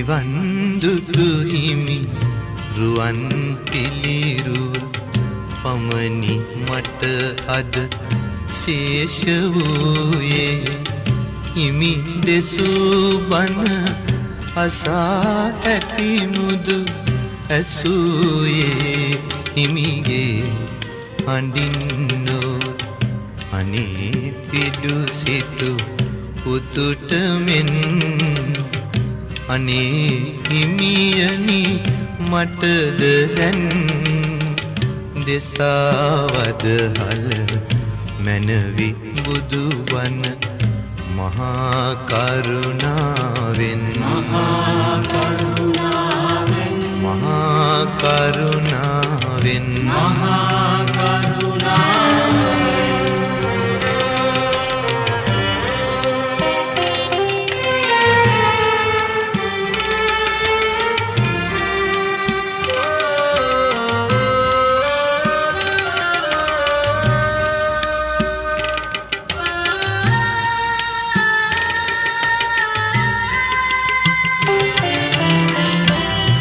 නිවන් දුටු හිමි රුවන් පිළිරුව පමණි මට අද ශේෂ වූයේ හිමි දෙසූ බණ අසා ඇති මුදු ඇසූයේ හිමිගේ හඬින්නෝ අනේ පිඩු සිටු පුතුට මෙන් අනේ හිමියනි මටද දැන් දෙසාවද හල මැනවි බුදුබණ මහා කරුණාවෙන් මහා කරුණාවෙන් මහා කරුණාවෙන් මහා කරුණාවෙන්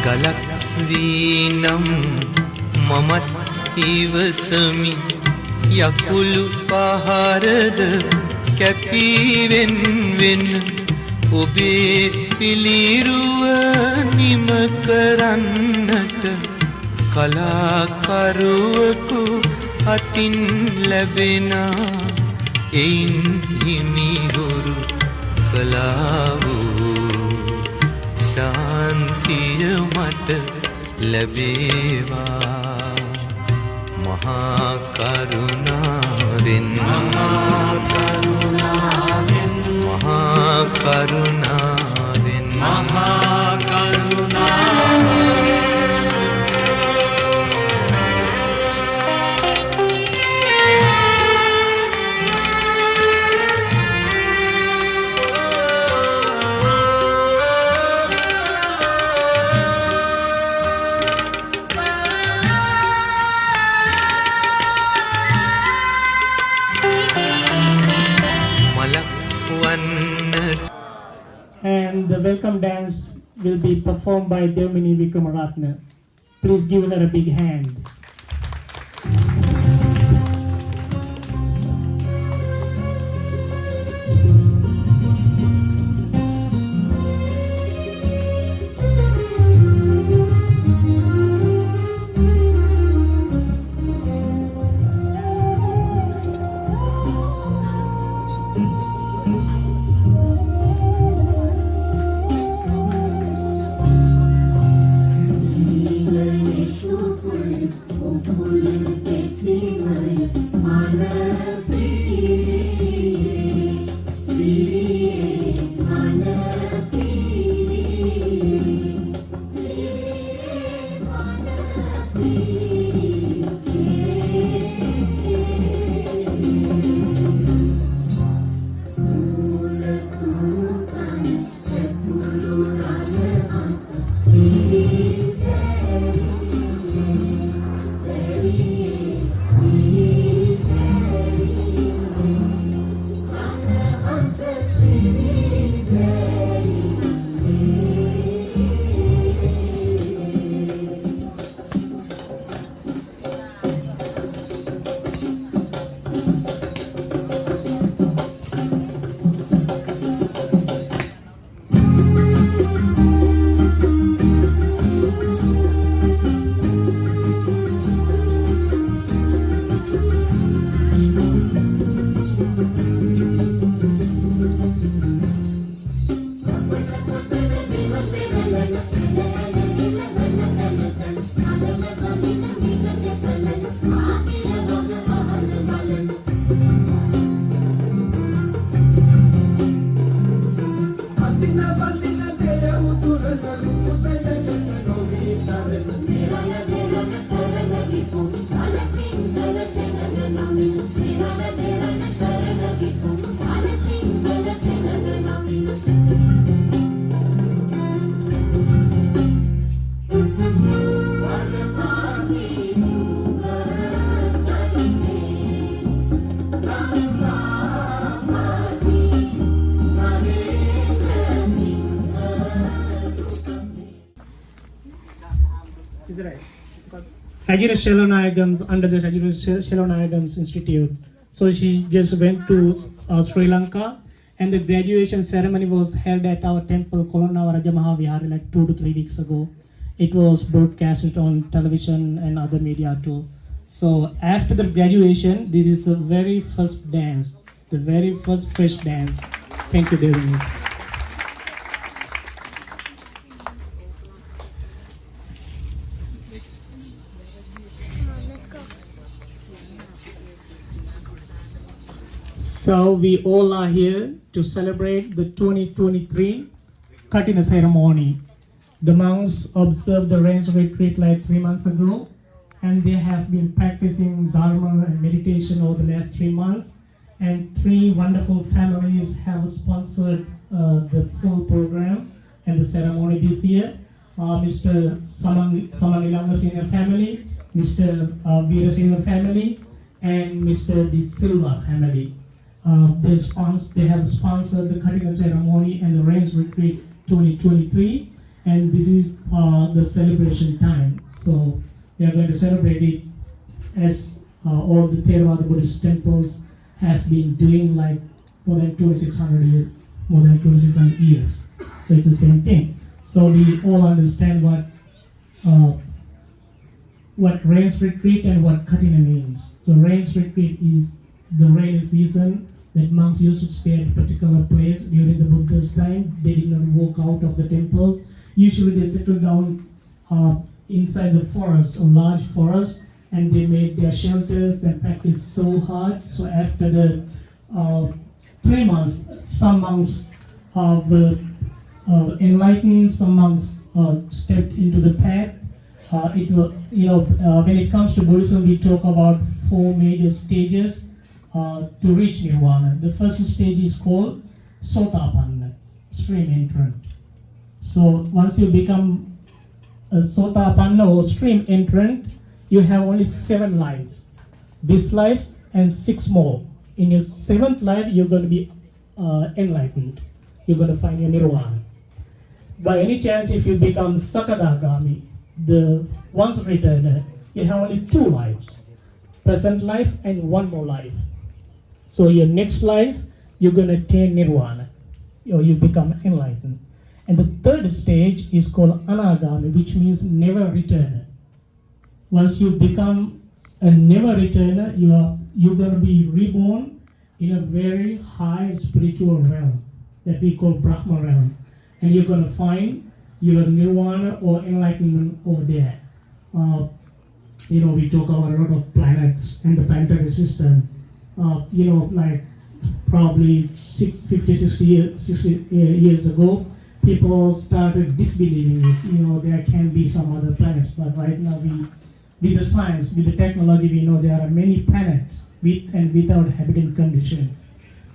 ගලක් වීනම් මමත් ඉවසමි යකුළු පහරද කැපීවෙන් වෙන ඔබේ පිළිරුව නිම කරන්නට කලාකරුවකු අතින් ලැබෙනා එයින් හිමිහුරු කලා වූ ශාන්තිය මට ලැබේවා මහා කරුණාවෙන් මහා කරුණාවෙන් මහා කරුණාවෙන් මහා කරුණාවෙන් And the welcome dance will be performed by Devmini Vikramaratne. Please give her a big hand. Hajira Shalonayagam, under the Hajira Shalonayagams Institute. So she just went to Sri Lanka, and the graduation ceremony was held at our temple, Kolonava Raja Mahavihari, like 2 to 3 weeks ago. It was broadcasted on television and other media too. So after the graduation, this is the very first dance, the very first fresh dance. Thank you, Devini. So we all are here to celebrate the 2023 katina ceremony. The monks observed the rains retreat like 3 months ago, and they have been practicing Dharma and meditation over the last 3 months. And 3 wonderful families have sponsored the full program and the ceremony this year. Mr. Samanilanga Senior family, Mr. Veera Senior family, and Mr. De Silva family. They have sponsored the katina ceremony and the rains retreat 2023, and this is the celebration time. So we are going to celebrate it as all the Theravada Buddhist temples have been doing, like more than 2,600 years. So it's the same thing. So we all understand what rains retreat and what katina means. So rains retreat is the rainy season that monks used to stay at a particular place during the Buddha's time. They did not walk out of the temples. Usually they settled down inside the forest, or large forest, and they made their shelters and practiced so hard. So after the 3 months, some monks were enlightened, some monks stepped into the path. When it comes to Buddhism, we talk about 4 major stages to reach nirvana. The first stage is called Sotapanna, stream entrant. So once you become a Sotapanna or stream entrant, you have only 7 lives. This life and 6 more. In your 7th life, you're going to be enlightened. You're going to find your nirvana. By any chance, if you become Sakadagami, the once returner, you have only 2 lives. Present life and 1 more life. So your next life, you're going to attain nirvana, or you become enlightened. And the 3rd stage is called anagami, which means never returner. Once you become a never returner, you're going to be reborn in a very high spiritual realm that we call Brahma realm. And you're going to find your nirvana or enlightenment over there. We talk about a lot of planets and the planetary system. Like probably 60 years ago, people started disbelieving it. There can be some other planets, but right now with the science, with the technology, we know there are many planets with and without habitat conditions.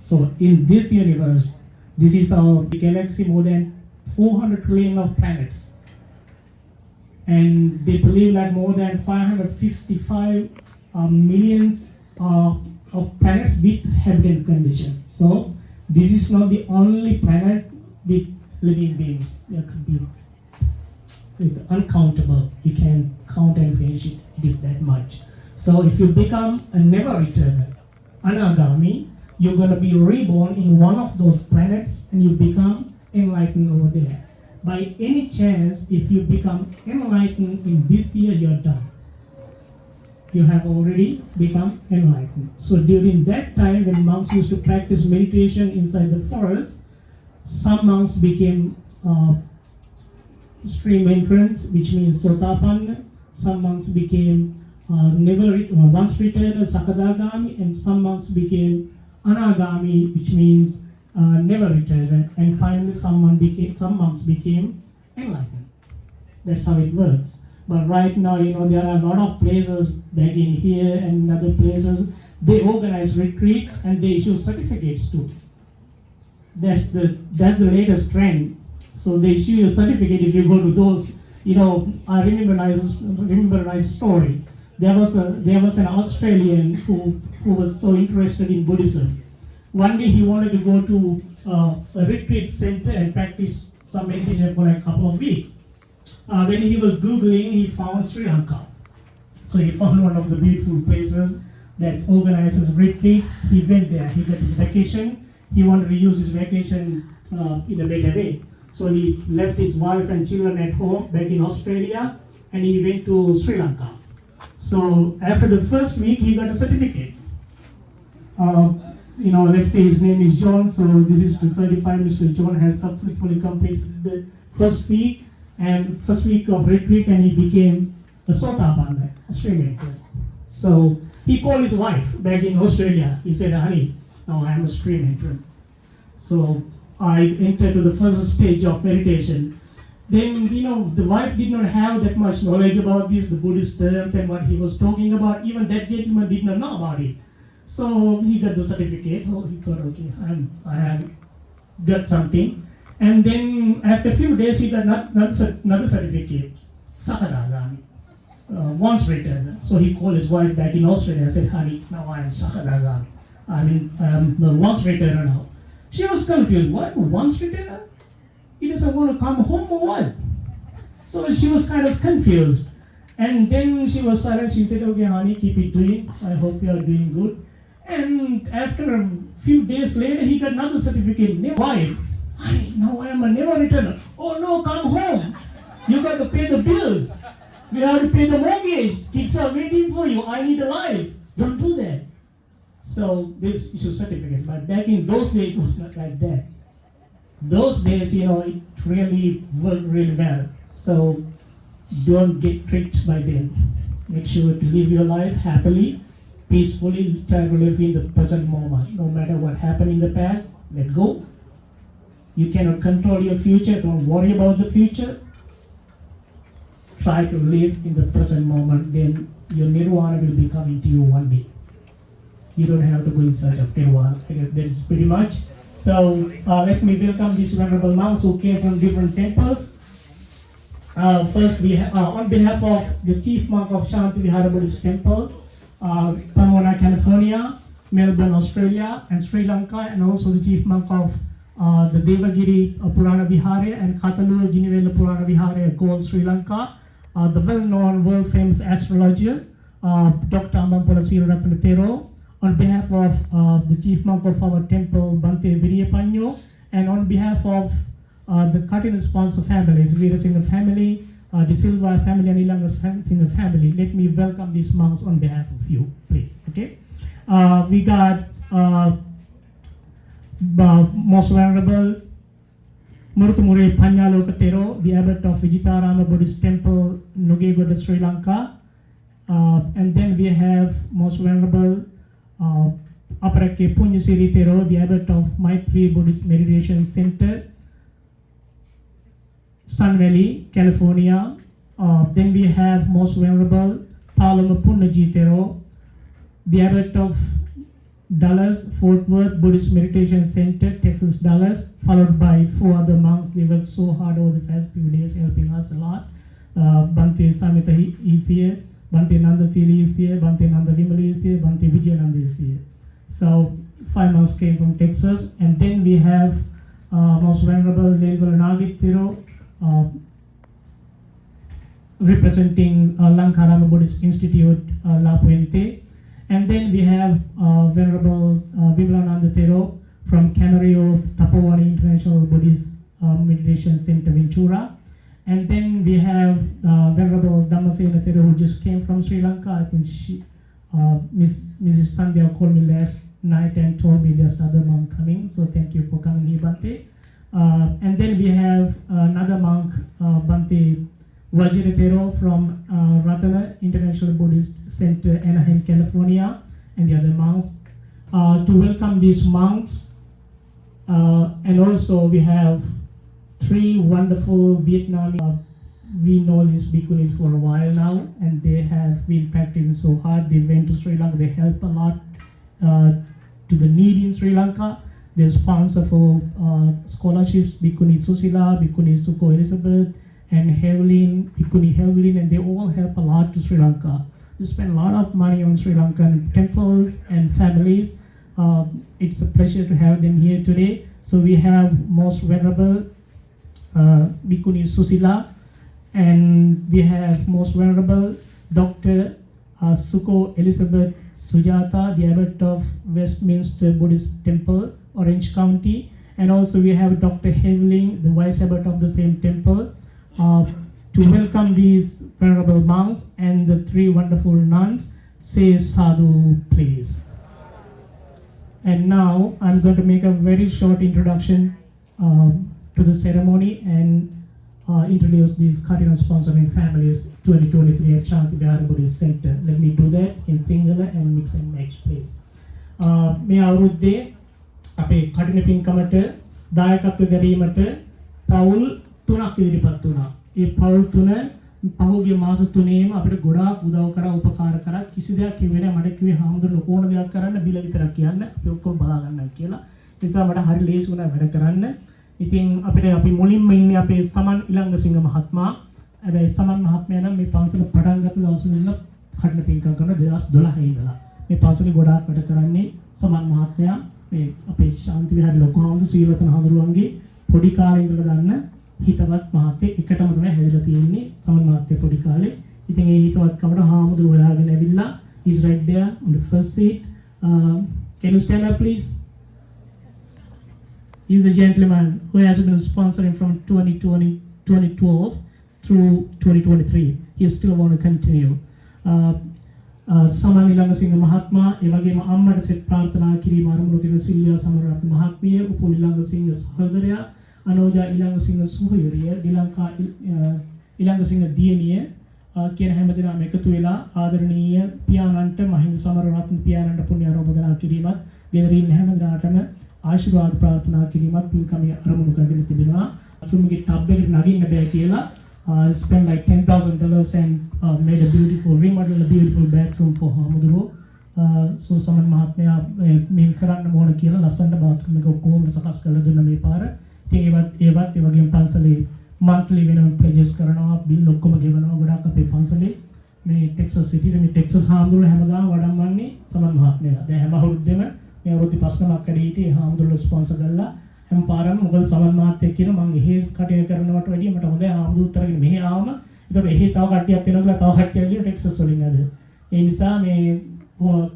So in this universe, this is our galaxy, more than 400 trillion of planets. And they believe that more than 555 millions of planets with habitat conditions. So this is not the only planet with living beings. There could be uncountable. You can count and finish it. It is that much. So if you become a never returner, anagami, you're going to be reborn in one of those planets and you become enlightened over there. By any chance, if you become enlightened in this year, you're done. You have already become enlightened. So during that time, when monks used to practice meditation inside the forest, some monks became stream entrants, which means Sotapanna. Some monks became once returned Sakadagami, and some monks became Anagami, which means never returned. And finally, some monks became enlightened. That's how it works. But right now, there are a lot of places back in here and other places. They organize retreats and they issue certificates too. That's the latest trend. So they issue you a certificate if you go to those. I remember a nice story. There was an Australian who was so interested in Buddhism. One day he wanted to go to a retreat center and practice some meditation for like a couple of weeks. when he was Googling, he found Sri Lanka. So he found one of the beautiful places that organizes retreats. He went there, he got his vacation. He wanted to use his vacation in a better way. So he left his wife and children at home back in Australia, and he went to Sri Lanka. So after the first week, he got a certificate. Let's say his name is John, so this is to certify Mr. John has successfully completed the first week of retreat, and he became a Sotapanna, a stream maker. So he called his wife back in Australia. He said, honey, now I am a stream maker. So I entered to the first stage of meditation. Then, the wife did not have that much knowledge about this, the Buddhist terms and what he was talking about. Even that gentleman did not know about it. So he got the certificate. Oh, he thought, okay, I have got something. And then after a few days, he got another certificate, Sakadagami, once written. So he called his wife back in Australia and said, honey, now I am Sakadagami. I am the once written now. She was confused. What? Once written? He doesn't want to come home or what? So she was kind of confused. And then she was silent. She said, okay, honey, keep it doing. I hope you are doing good. And after a few days later, he got another certificate. Why? Honey, now I am a never returner. Oh no, come home. You got to pay the bills. We have to pay the mortgage. Kids are waiting for you. I need a life. Don't do that. So this is a certificate. But back in those days, it was not like that. Those days, it really worked really well. So don't get tricked by them. Make sure to live your life happily, peacefully, try to live in the present moment. No matter what happened in the past, let go. You cannot control your future. Don't worry about the future. Try to live in the present moment. Then your nirvana will be coming to you one day. You don't have to go in search of nirvana. I guess that is pretty much. So let me welcome these venerable monks who came from different temples. First, we on behalf of the chief monk of Shanti Vihara Buddhist Temple, Pomona, California, Melbourne, Australia, and Sri Lanka, and also the chief monk of the Devagiri Purana Vihara and Kataluru Ginivela Purana Vihara, Gold, Sri Lanka, the well-known, world-famous astrologer, Dr. Amampola Sirapanathero, on behalf of the chief monk of our temple, Bante Viriyapanyo, and on behalf of the katina sponsor families, Veera Singha family, De Silva family, and Ilanga Singha family, let me welcome these monks on behalf of you, please. Okay. We got Most Venerable Murutumure Panyalokatero, the abbot of Vijitarama Buddhist Temple, Nugegoda, Sri Lanka. And then we have Most Venerable Aparake Punyasiri Tero, the abbot of Maitri Buddhist Meditation Center, Sun Valley, California. Then we have Most Venerable Paloma Punnaji Tero, the abbot of Dallas, Fort Worth Buddhist Meditation Center, Texas, Dallas, followed by 4 other monks. They worked so hard over the past few days, helping us a lot. Bante Samita is here, Bante Nanda Sili is here, Bante Nanda Vimali is here, Bante Vijayananda is here. So 5 monks came from Texas. And then we have Most Venerable Lelval Nagit Tiro, representing Lankarama Buddhist Institute, La Puente. And then we have Venerable Vimalananda Tero from Camarillo Tapawani International Buddhist Meditation Center, Ventura. And then we have Venerable Dhammasena Tero, who just came from Sri Lanka. I think she, Mrs. Sandhya called me last night and told me there's another monk coming. So thank you for coming here, Bante. And then we have another monk, Bante Vajiratero from Ratana International Buddhist Center, Anaheim, California, and the other monks. To welcome these monks, and also we have 3 wonderful Vietnamese. We know these bhikkhunis for a while now, and they have been practicing so hard. They went to Sri Lanka, they helped a lot to the needy in Sri Lanka. They sponsor for scholarships, Bhikkhuni Susila, Bhikkhuni Suko Elizabeth, and Bhikkhuni Hevelin, and they all help a lot to Sri Lanka. They spend a lot of money on Sri Lankan temples and families. It's a pleasure to have them here today. So we have Most Venerable Bhikkhuni Susila, And we have Most Venerable Dr. Suko Elizabeth Sujata, the abbot of Westminster Buddhist Temple, Orange County. And also we have Dr. Hevling, the vice abbot of the same temple, to welcome these venerable monks and the three wonderful nuns. Say sadhu, please. And now I'm going to make a very short introduction to the ceremony and introduce these cardinal sponsoring families 2023 at Shanti Vihara Buddhist Center. Let me do that in Sinhala and mix and match, please. මේ අවුරුද්දේ අපේ කටින පින්කමට දායකත්ව ගැනීමට පවුල් 3ක් ඉදිරිපත් වුණා. ඒ පවුල් 3 පහුගිය මාස 3ේම අපිට ගොඩාක් උදව් කරා උපකාර කරා. කිසි දෙයක් කිව්වේ නැහැ. මට කිව්වේ හාමුදුරුවෝ ලොකෝන දෙයක් කරන්න බිල විතරක් කියන්න. අපි ඔක්කොම බලා ගන්නවා කියලා. ඒ නිසා මට හරි ලේසි වුණා වැඩ කරන්න. ඉතින් අපිට අපි මුලින්ම ඉන්නේ අපේ සමන් ඉලංගසිංහ මහත්මයා. හැබැයි සමන් මහත්මයා නම් මේ පන්සල පටන් ගත්ත දවසේ ඉඳලා කටින පින්කම් කරන 2012 ඉඳලා මේ පන්සලේ ගොඩාක් වැඩ කරන්නේ සමන් මහත්මයා. මේ අපේ ශාන්ති විහාර ලොකු හාමුදුරුවෝ සීලවතන හාමුදුරුවන්ගේ පොඩි කාලේ ඉඳලා ගන්න හිතවත් මහත්තයෙක් එකටම තමයි හැදලා තියෙන්නේ සමන් මහත්තයා පොඩි කාලේ. ඉතින් ඒ හිතවත්කමට හාමුදුරුවෝ හොයාගෙන ඇවිල්ලා he's right there on the first seat. Can you stand up please? He's a gentleman who has been sponsoring from 2012 through 2023. He still want to continue. සමන් ඉලංගසිංහ මහත්මයා ඒ වගේම අම්මට සෙත් ප්‍රාර්ථනා කිරීම ආරම්භ කරන සිල්වියා සමරත්න මහත්මිය, උපුල් ඉලංගසිංහ සහෝදරයා, අනෝජා ඉලංගසිංහ සුහයුරිය, ඩිලංකා ඉලංගසිංහ දියණිය කියන හැමදෙනාම එකතු වෙලා ආදරණීය පියාණන්ට මහින්ද සමරරත්න පියාණන්ට පුණ්‍ය ආරාධනා කිරීමත්, ගෙදරින් හැමදෙනාටම ආශිර්වාද ප්‍රාර්ථනා කිරීමත් පින්කමේ අරමුණු කරගෙන තිබෙනවා. අතුරුමගේ ටබ් එකට නගින්න බෑ කියලා spent like $10,000 and made a beautiful remodel, a beautiful bathroom for Hamaduro. So සමන් මහත්මයා මේ කරන්න ඕන කියලා ලස්සනට bathroom එක ඔක්කොම සකස් කරලා දුන්නා මේ පාර. ඉතින් ඒවත් ඒ වගේම පන්සලේ monthly වෙනම pledges කරනවා, bill ඔක්කොම ගෙවනවා. ගොඩාක් අපේ පන්සලේ මේ ටෙක්සස් සිටියේ මේ ටෙක්සස් හාමුදුරුවෝ හැමදාම වඩම්මන්නේ සමන් මහත්මයා. දැන් හැම අවුරුද්දෙම මේ අවුරුදු 5 කඩේ හිටියේ හාමුදුරුවෝ ස්පොන්සර් කරලා හැම පාරම මොකද සමන් මහත්තයෙක් කියන මම එහෙ කටයුතු කරනවට වැඩිය මට හොඳයි හාමුදුරුවෝ තරගෙන මෙහෙ ආවම ඒතකොට එහෙ තව කට්ටියක් වෙනවා කියලා තව කට්ටියක් ඇවිල්ලා ටෙක්සස් වලින් අද. ඒ නිසා මේ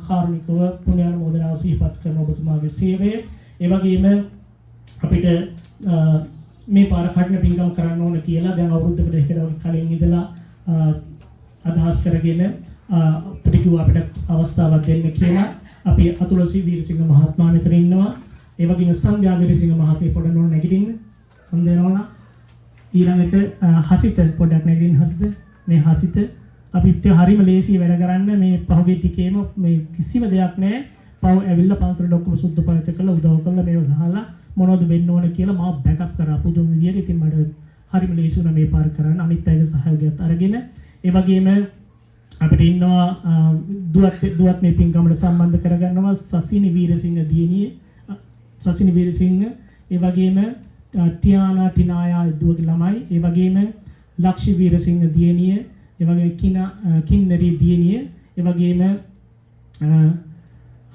කාර්මිකව පුණ්‍යානුමෝදනාව සිහිපත් කරන ඔබතුමාගේ සේවය ඒ වගේම අපිට මේ පාර කඩන පින්කම් කරන්න ඕන කියලා දැන් අවුරුද්දකට දෙකකට කලින් ඉඳලා අදහස් කරගෙන අපිට කිව්වා අපිට අවස්ථාවක් දෙන්න කියලා. අපි අතුලසී වීරසිංහ මහත්මයා මෙතන ඉන්නවා. ඒ වගේම සංඝයා වීරසිංහ මහත්මිය පොඩ්ඩක් නෝන නැගිටින්න. සම්දේනෝන ඊළඟට හසිත පොඩ්ඩක් නැගිටින්න හසිත. මේ හසිත අපිට හරිම ලේසි වැඩ කරන්න මේ පහුගිය ටිකේම මේ කිසිම දෙයක් නැහැ. පහු ඇවිල්ලා පන්සලට ඔක්කොම සුද්ධ පරිත්‍ය කරලා උදව් කරලා මේව ගහලා මොනවද වෙන්න ඕන කියලා මාව බෑකප් කරා පුදුම විදියට. ඉතින් මට හරිම ලේසි වුණා මේ පාර කරන්න. අනිත් අයගේ සහයෝගයත් අරගෙන ඒ වගේම අපිට ඉන්නවා දුවත් මේ පින්කමට සම්බන්ධ කරගන්නවා සසිනි වීරසිංහ දියණිය, සසිනි වීරසිංහ, ඒ වගේම ටියානා ටිනායා දුවගේ ළමයි, ඒ වගේම ලක්ෂි වීරසිංහ දියණිය, ඒ වගේම කින්නරි දියණිය, ඒ වගේම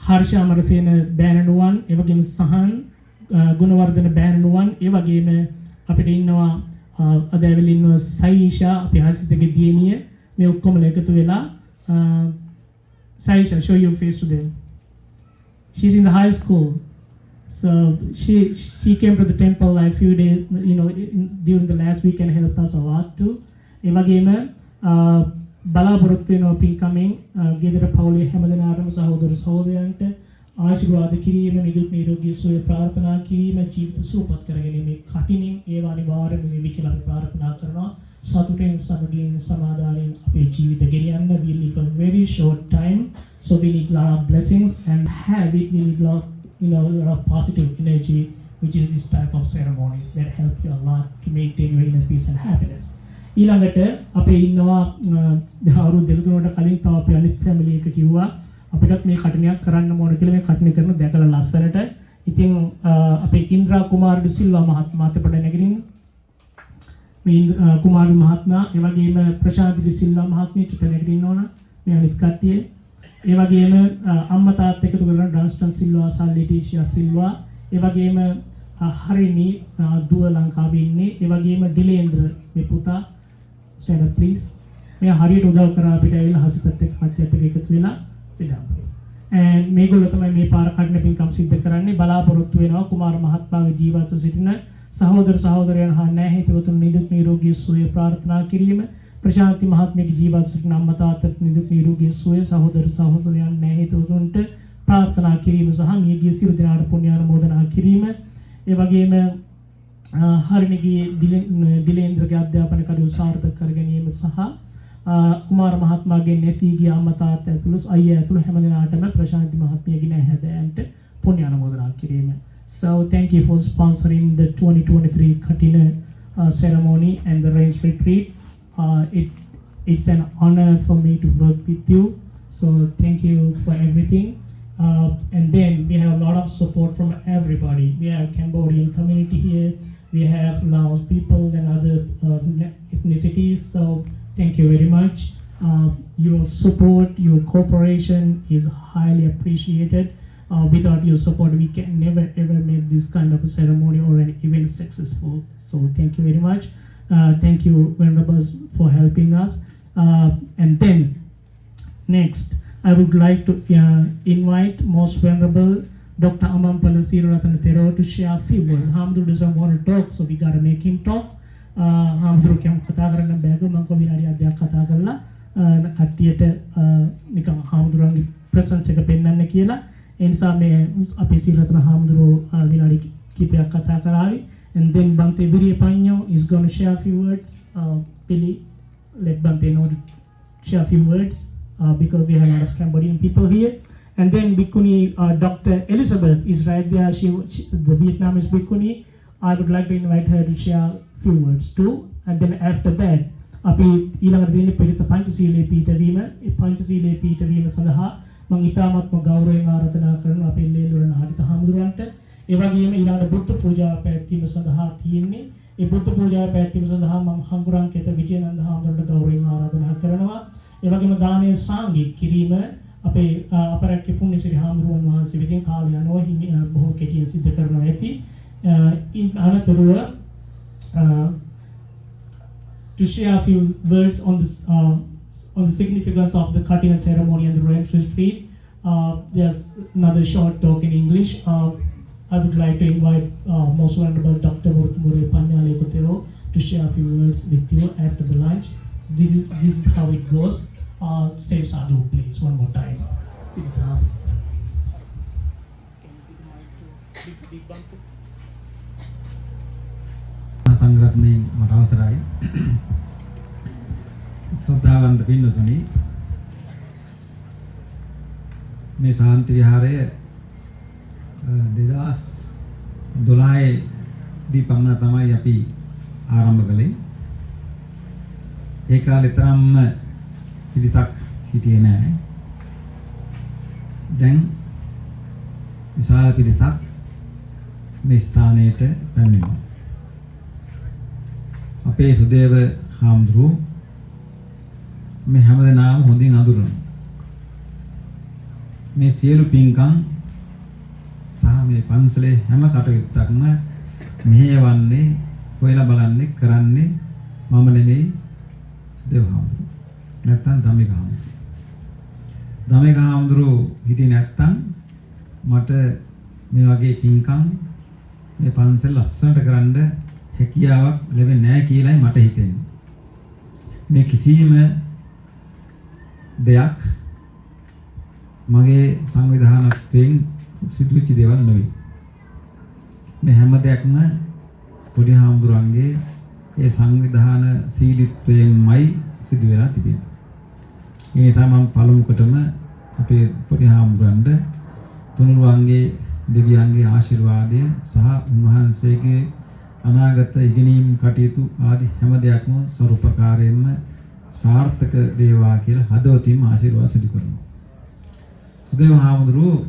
හර්ෂ අමරසේන බෑනනුවන්, ඒ වගේම සහන් ගුණවර්ධන බෑනනුවන්, ඒ වගේම අපිට ඉන්නවා අද ඇවිල්ලා ඉන්නවා සයිෂා අපේ හසිතගේ දියණිය. මේ ඔක්කොම එකතු වෙලා Saisha, show your face to them. She's in the high school. So she came to the temple like few days, during the last week and helped us a lot too. ඒ වගේම බලාපොරොත්තු වෙනවා පින්කමෙන් ගෙදර පවුලේ හැමදෙනාටම සහෝදර සහෝදරයන්ට ආශිර්වාද කිරීම, නිදුක් නිරෝගී සුවය ප්‍රාර්ථනා කිරීම, ජීවිත සුවපත් කරගැනීමේ කටිනින් ඒවා අනිවාර්යයෙන්ම වේවි කියලා අපි ප්‍රාර්ථනා කරනවා. සතුටෙන් සමගින් සමාදානයෙන් අපේ ජීවිත ගෙනියන්න. We live a very short time, so we need a lot of blessings and have it. We need a lot of positive energy, which is this type of ceremonies that help you a lot to maintain your inner peace and happiness. ඊළඟට අපේ ඉන්නවා දහවරු දෙක තුනකට කලින් තව අපේ අනිත් family එක කිව්වා අපිටත් මේ කටනයක් කරන්න ඕන කියලා. මේ කටන කරන දැකලා ලස්සනට. ඉතින් අපේ ඉන්ද්‍රා කුමාර ඩිසිල්වා මහත්මයාට පොඩ නැගිටින්න. මේ කුමාරි මහත්මයා, ඒ වගේම ප්‍රශාන්ත ඩිසිල්වා මහත්මිය චුට්ට නැගිටින්න ඕන. මේ අනිත් කට්ටිය. ඒ වගේම අම්මා තාත්තා එකතු කරගෙන ඩාන්ස්ටන් සිල්වා, සල්ලිටිෂියා සිල්වා, ඒ වගේම හරිනි දුව ලංකාවේ ඉන්නේ. ඒ වගේම ඩිලේන්ද්‍ර මේ පුතා stand up please. මේ හරියට උදව් කරා අපිට ඇවිල්ලා හසිතත් එක්ක කට්ටියත් එක්ක එකතු වෙලා sit down please. and මේගොල්ලෝ තමයි මේ පාර කඩන පින්කම් සිද්ධ කරන්නේ බලාපොරොත්තු වෙනවා කුමාර මහත්මයාගේ ජීවිතය සිටින සහෝදර සහෝදරයන් හා නැහිතවතුන් නිදුක් නිරෝගී සුවය ප්‍රාර්ථනා කිරීම ප්‍රශාන්ති මහත්මයාගේ ජීවිතය සිටින අම්මා තාත්තට නිදුක් නිරෝගී සුවය සහෝදර සහෝදරයන් නැහිතවතුන්ට ප්‍රාර්ථනා කිරීම සහ මියගිය සියලු දෙනාට පුණ්‍ය ආනුමෝදනා කිරීම ඒ වගේම හරිණිගේ දිලේන්ද්‍රගේ අධ්‍යාපන කටයුතු සාර්ථක කර ගැනීම සහ කුමාර මහත්මයාගේ නැසීගේ අම්මා තාත්තා ඇතුළු අයියා ඇතුළු හැම දෙනාටම ප්‍රශාන්ති මහත්මියගේ නැහැදෑයන්ට පුණ්‍ය ආනුමෝදනා කිරීම. So thank you for sponsoring the 2023 Katina ceremony and the rains retreat. It's an honor for me to work with you. So thank you for everything. And then we have a lot of support from everybody. We have Cambodian community here. We have Laos people and other ethnicities. So thank you very much. Your support, your cooperation is highly appreciated. Without your support, we can never ever make this kind of a ceremony or an event successful. So thank you very much. Thank you, Venerables, for helping us. And then next, I would like to invite Most Venerable Dr. Amampala Siriratan Thero to share a few words. Hamdru doesn't want to talk, so we gotta make him talk. Hamdru kya kata karana bagu manko vinadi adyak kata karala kattiyata nikan Hamdruange presence එක පෙන්වන්න කියලා. ඒ නිසා මේ අපේ සිරිරත්න Hamdru vinadi කිපයක් කතා කරાવી. And then Bante Viriya Panyo is going to share a few words. Billy, let Bante know to share a few words. Because we have a lot of Cambodian people here. And then Bhikkhuni Dr. Elizabeth is right there. She the Vietnamese Bhikkhuni. I would like to invite her to share a few words too. And then after that, අපි ඊළඟට දෙන්නේ පිරිත පංචශීලයේ පීඨවීම. ඒ පංචශීලයේ පීඨවීම සඳහා මම ඉතාමත්ම ගෞරවයෙන් ආරාධනා කරනවා අපේ ලේලුර නාහිත හාමුදුරන්ට. ඒ වගේම ඊළඟ බුද්ධ පූජාව පැවැත්වීම සඳහා තියෙන්නේ. ඒ බුද්ධ පූජාව පැවැත්වීම සඳහා මම හංගුරංකේත විජයනන්ද හාමුදුරන්ට ගෞරවයෙන් ආරාධනා කරනවා. ඒ වගේම දානයේ සාංගික කිරීම අපේ අපරාක්‍ය පුණ්‍යසිරි හාමුදුරුවන් වහන්සේ විසින් කාලය අනුව බොහෝ කෙටියෙන් සිදු කරනවා ඇති. අනතුරුව to share a few words on this on the significance of the Katina ceremony and the rains retreat. There's another short talk in English. I would like to invite Most Venerable Dr. Murtumure Panyalekotero to share a few words with you after the lunch. This is how it goes. Say sadhu, please, one more time. Sit down. සංග්‍රහණේ මට අවසරයි. සෝදාවන්ත පින්නතුනි මේ ශාන්ති විහාරය 2012 දී පමණ තමයි අපි ආරම්භ කළේ. ඒ කාලේ තරම්ම පිරිසක් හිටියේ නැහැ. දැන් විශාල පිරිසක් මේ ස්ථානයට පැමිණෙනවා. අපේ සුදේව හාමුදුරුවෝ මේ හැමදෙනාම හොඳින් අඳුරනවා. මේ සියලු පින්කම් සහ මේ පන්සලේ හැම කටයුත්තක්ම මෙහෙයවන්නේ හොයලා බලන්නේ කරන්නේ මම නෙමෙයි සුදේව හාමුදුරුවෝ. නැත්තම් ධම්මික හාමුදුරුවෝ. ධම්මික හාමුදුරුවෝ හිටියේ නැත්තම් මට මේ වගේ පින්කම් මේ පන්සල ලස්සනට කරන්න හැකියාවක් ලැබෙන්නේ නැහැ කියලායි මට හිතෙන්නේ. මේ කිසිම දෙයක් මගේ සංවිධානත්වයෙන් සිදුවෙච්ච දේවල් නෙවෙයි. මේ හැම දෙයක්ම පොඩි හාමුදුරන්ගේ ඒ සංවිධාන සීලීත්වයෙන්මයි සිදු වෙලා තිබෙන්නේ. ඒ නිසා මම පළමුවටම අපේ පොඩි හාමුදුරන්ට තුනුරුවන්ගේ දෙවියන්ගේ ආශිර්වාදය සහ උන්වහන්සේගේ අනාගත ඉගෙනීම් කටයුතු ආදී හැම දෙයක්ම සරුපකාරයෙන්ම සාර්ථක වේවා කියලා හදවතින්ම ආශිර්වාද සිදු කරනවා. සුදේව හාමුදුරුවෝ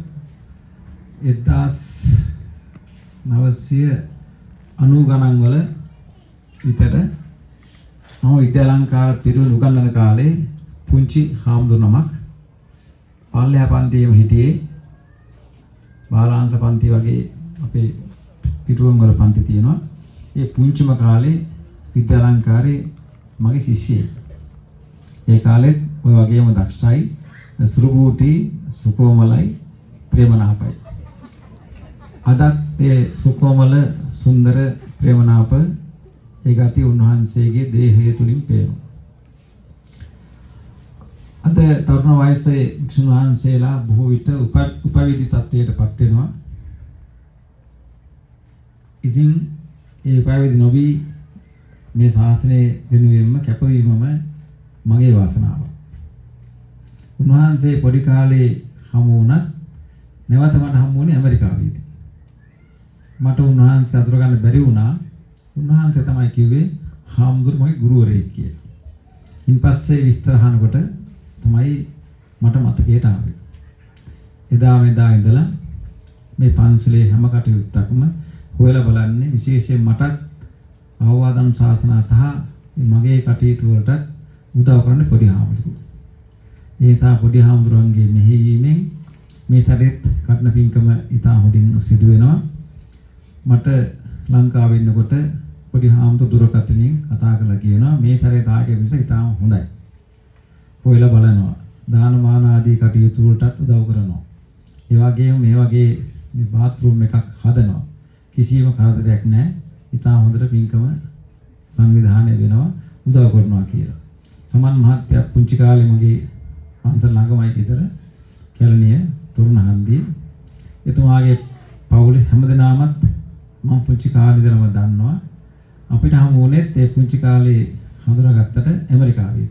1990 ගණන් වල විතර මම විද්‍යාලංකාර පිරිවෙන් උගන්වන කාලේ පුංචි හාමුදුරු නමක් පල්ලෙහා පන්තියේම හිටියේ. බාලාංශ පන්ති වගේ අපේ පිටුවම් වල පන්ති තියෙනවා. ඒ පුංචිම කාලේ විද්‍යාලංකාරේ මගේ ශිෂ්‍යයෙක්. ඒ කාලෙත් ඔය වගේම දක්ෂයි, සුරුබූටි, සුකෝමලයි, ප්‍රේමනාපයි. අදත් ඒ සුකෝමල, සුන්දර, ප්‍රේමනාප ඒ ගති උන්වහන්සේගේ දේහය තුලින් පේනවා. අද තරුණ වයසේ වික්ෂුන් වහන්සේලා බොහෝ විට උපවිදි තත්ත්වයටපත් වෙනවා. ඉතින් ඒ උපවිදි නොවි මේ ශාසනය වෙනුවෙන්ම කැපවීමම මගේ වාසනාව. උන්වහන්සේ පොඩි කාලේ හමු වුණත් නැවත මට හමු වුණේ ඇමරිකාවේදී. මට උන්වහන්සේ අතුර ගන්න බැරි වුණා. උන්වහන්සේ තමයි කිව්වේ හාමුදුරු මගේ ගුරුවරයෙක් කියලා. ඉන්පස්සේ විස්තර අහනකොට තමයි මට මතකයට ආවේ. එදා මෙදා ඉඳලා මේ පන්සලේ හැම කටයුත්තක්ම හොයලා බලන්නේ විශේෂයෙන් මටත් අවවාදම් ශාසනා සහ මගේ කටයුතු වලට උදව් කරන්න පොඩි හාමුදුරුවෝ. ඒ නිසා පොඩි හාමුදුරුවන්ගේ මෙහෙයීමෙන් මේ සැරේත් කටන පින්කම ඉතා හොඳින් සිදු වෙනවා. මට ලංකාවේ ඉන්නකොට පොඩි හාමුදුරුවෝ දුරකථනයෙන් කතා කරලා කියනවා මේ සැරේ තාගේ විස ඉතාම හොඳයි. හොයලා බලනවා. දානමාන ආදී කටයුතු වලටත් උදව් කරනවා. ඒ වගේම මේ වගේ මේ බාත්රූම් එකක් හදනවා. කිසිම කරදරයක් නැහැ. ඉතා හොඳට පින්කම සංවිධානය වෙනවා, උදව් කරනවා කියලා. සමන් මහත්තයා පුංචි කාලේ මගේ පන්සල ළඟමයි ගෙදර කැලණිය තරුණ හන්දියේ. එතුමාගේ පවුලේ හැමදෙනාමත් මම පුංචි කාලේ ඉඳලම දන්නවා. අපිට හමු වුණෙත් ඒ පුංචි කාලේ හඳුනාගත්තට ඇමරිකාවේ.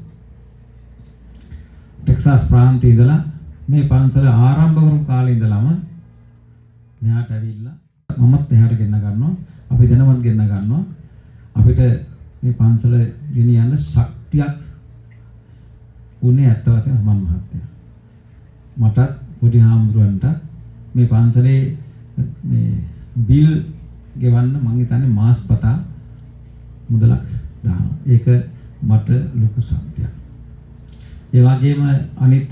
ටෙක්සාස් ප්‍රාන්තයේ ඉඳලා මේ පන්සල ආරම්භ කරපු කාලේ ඉඳලම මෙහාට ඇවිල්ලා මමත් එහාට ගෙන්න ගන්නවා. අපි දැනවත් ගෙන්න ගන්නවා. අපිට මේ පන්සල ගෙනියන්න ශක්තියක් උනේ ඇත්ත වශයෙන්ම සමන් මහත්තයා. මටත් පොඩි හාමුදුරන්ට මේ පන්සලේ මේ බිල් ගෙවන්න මං හිතන්නේ මාස් පතා මුදලක් දානවා. ඒක මට ලොකු ශක්තියක්. ඒ වගේම අනිත්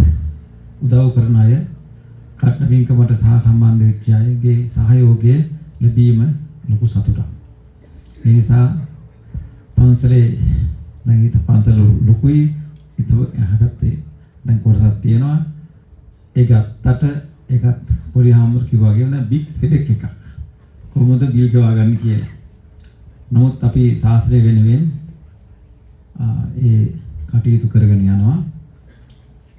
උදව් කරන අය කටන පින්කමට සහ සම්බන්ධ වෙච්ච අයගේ සහයෝගය ලැබීම ලොකු සතුටක්. ඒ නිසා පන්සලේ දැන් ඊට පන්සල ලොකුයි. ඉතපත්තේ දැන් කොටසක් තියෙනවා. ඒක අත්තට ඒකත් පොඩි හාමුදුරු කිව්වා වගේ දැන් බිග් හෙඩෙක් එකක්. කොහොමද බිල් ගවා ගන්න කියලා. නමුත් අපි ශාස්ත්‍රය වෙනුවෙන් ඒ කටයුතු කරගෙන යනවා.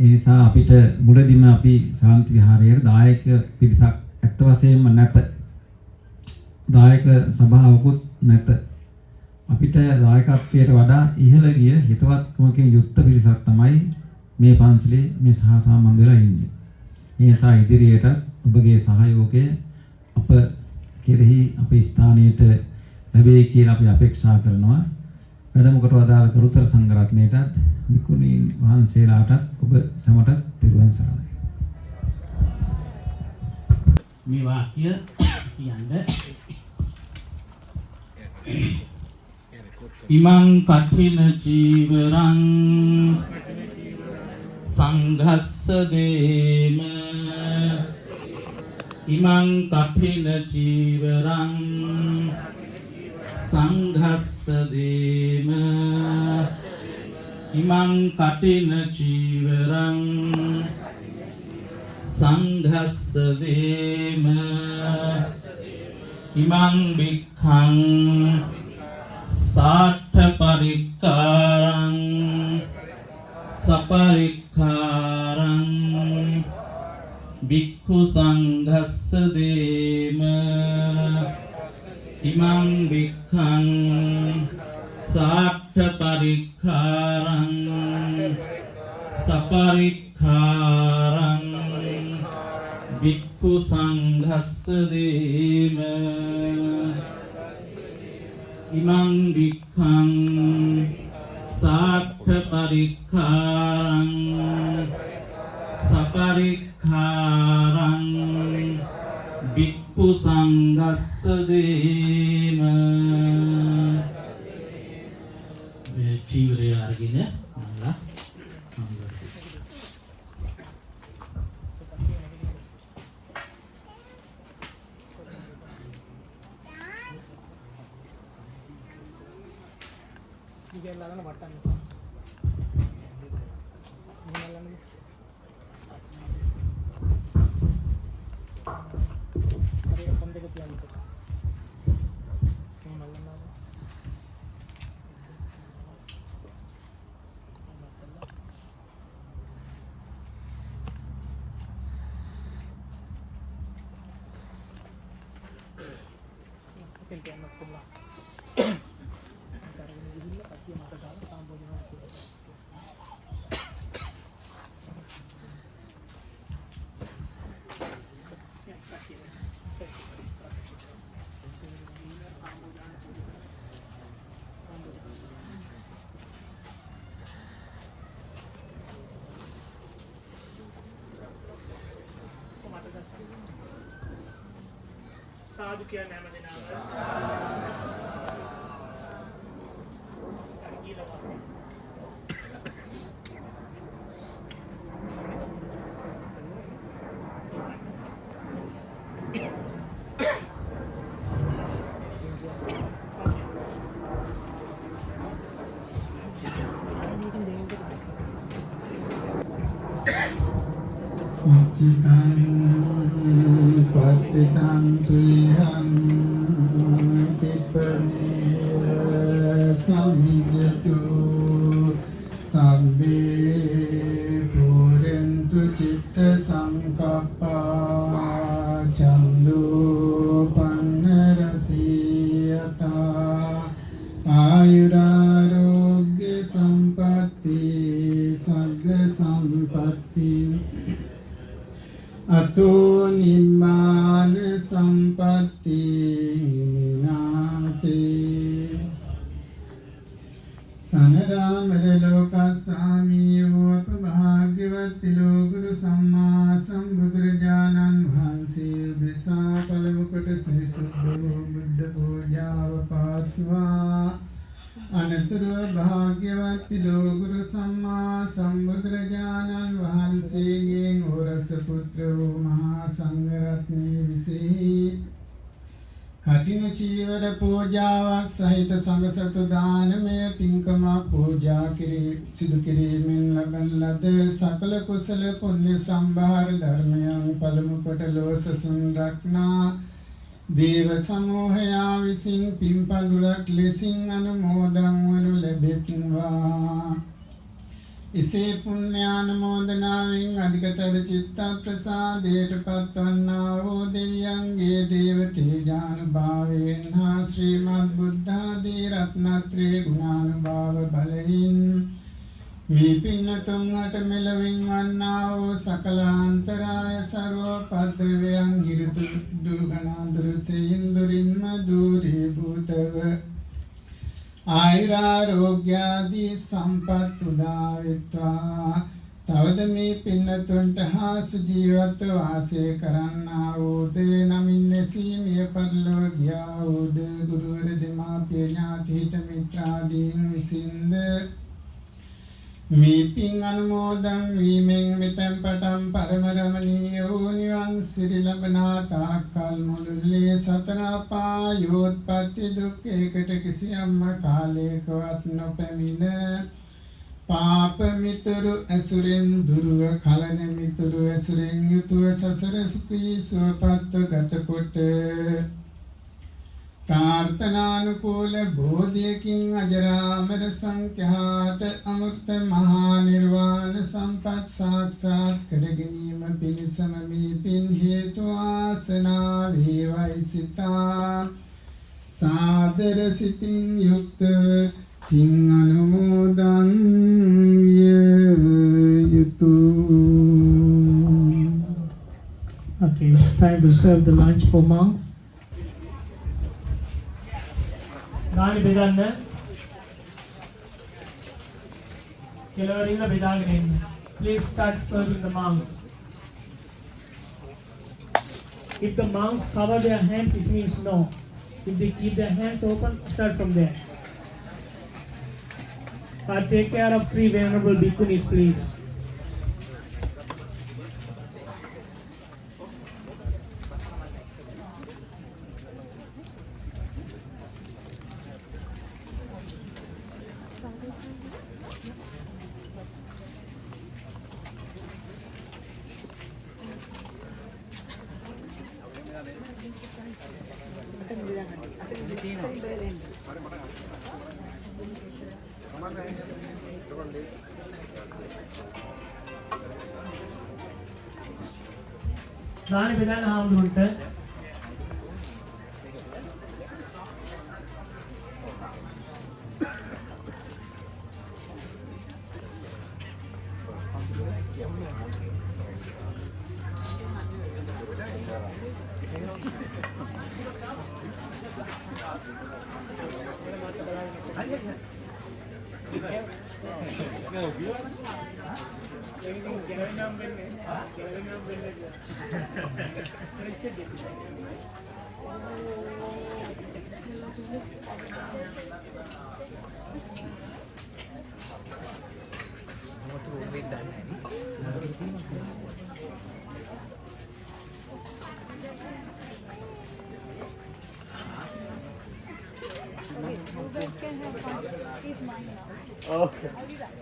ඒ නිසා අපිට මුලදීම අපි ශාන්ති විහාරයේ දායක පිරිසක් ඇත්ත වශයෙන්ම නැත. දායක සභාවකුත් නැත. අපිට දායකත්වයට වඩා ඉහළ ගිය හිතවත්කමකින් යුක්ත පිරිසක් තමයි මේ පන්සලේ මේ සම්බන්ධ වෙලා ඉන්නේ. ඒ නිසා ඉදිරියට ඔබගේ සහයෝගය අප කෙරෙහි අපේ ස්ථානයට ලැබෙයි කියලා අපි අපේක්ෂා කරනවා. වැඩමුකට වදාළ කරුතර සංඝරත්නයටත් විකුණීන් වහන්සේලාටත් ඔබ සමටත් පිරුවන් සරණයි. මේ වාක්‍ය කියන්නේ ඉමං කඨින චීවරං සංඝස්ස දේම ඉමං කඨින චීවරං සංඝස්ස දේම ඉමං කඨින චීවරං සංඝස්ස දේම ඉමං වික්ඛං සාඨ පරික්කාරං සපරික්කාරං භික්ඛු සංඝස්ස දේම ඉමං වික්ඛං සාඨ පරික්කාරං සපරික්කාරං භික්ඛු සංඝස්ස දේම ඉමං වික්ඛං සාඨ පරික්ඛාරං සපරික්ඛාරං භික්ඛු සංඝස්ස දේම මේ චීවරය අරගෙන මල්ලා සාදු කියන්නේ හැම දිනම Patitan Tuhan Pipani Samhidatu Sabbe Purentu Citta Sankappa Chandu Pannarasiyata Ayurarogya Sampatti Sagga Sampatti Ato Nibbana Sampatti Minate Sanaramara Lokaswamiyo Apabhagyavati Guru Samma Sambuddhajanan Bhansi Bisa Palamukata Srisubho Buddha Pujava Patva Anatara Bhagyavati Guru Samma Sambuddhajanan Bhansi Orasa Putra Mahasangharatne Visehi Katina Chivara Pujavak Sahita Sangasatu Danamaya Pinkama Puja Kiri Sidukiri Min Laban Lade Sakala Kusala Punya Sambhar Dharmayang Palamukata Losa Sundrakna Deva Samohaya Vising Pimpalurak Lesing Anumodang Vanu Lebetnva Ise Punyanamodanaring Adhikatada Chitta Prasadeta Patvanna Deviyange Devate Janubhavenha Srimad Buddha Ratnatre Gunanubhava Balain Vipinnatung Atamelaving Vannao Sakalantaraya Sarva Padravayang Hiritu Durganandurase Indurin Maduri Bhutava Airārogyādi sampattu dāvitva Tavadami pinnatuntaha sujīvata vāse karanna ode naminnesi miya parlogya ode guruvara pyañāti hita mitrādīn visinda Mīpiñ anumodam vīmeñ mitam patam paramaramaniyo nivan sirilabana tākkal mululle satanapā yotpati dukke ekata kisiyamma kālekavat nopamina Pāpa mituru asuren duruva kalana mituru asuren yutuva sasara sukhi suvapatta gatakotta Prarthananukula bodhiyakin ajaramara sankhyaata amurta mahanirvana sampat saksat kadaganima pinisamami pin hetu asana vivaisita sadara sitin yukta king anumodan yutu. Okay, it's time to serve the lunch for monks. Nani bedanna Kelavarila bedagane. Please start serving the monks. If the monks cover their hands, it means no. If they keep their hands open, start from there. But take care of 3 venerable bhikkhunis, please. දාන බෙදාන හාමුදුරන්ට You guys can have fun. He's mine now. Okay. I'll do that.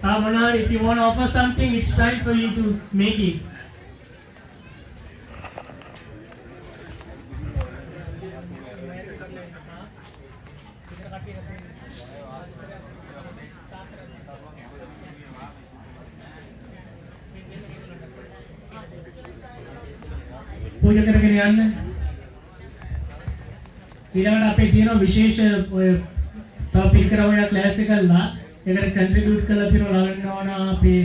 Pomona, if you want to offer something, it's time for you to make it. पूजा करके යන්න ඊළඟට අපේ තියෙන විශේෂ ඔය topic කරා ඔය ක්ලාස් එක කරලා ඒකට කන්ට්‍රිබියුට් කරලා තියෙන ළඟන ඕන අපේ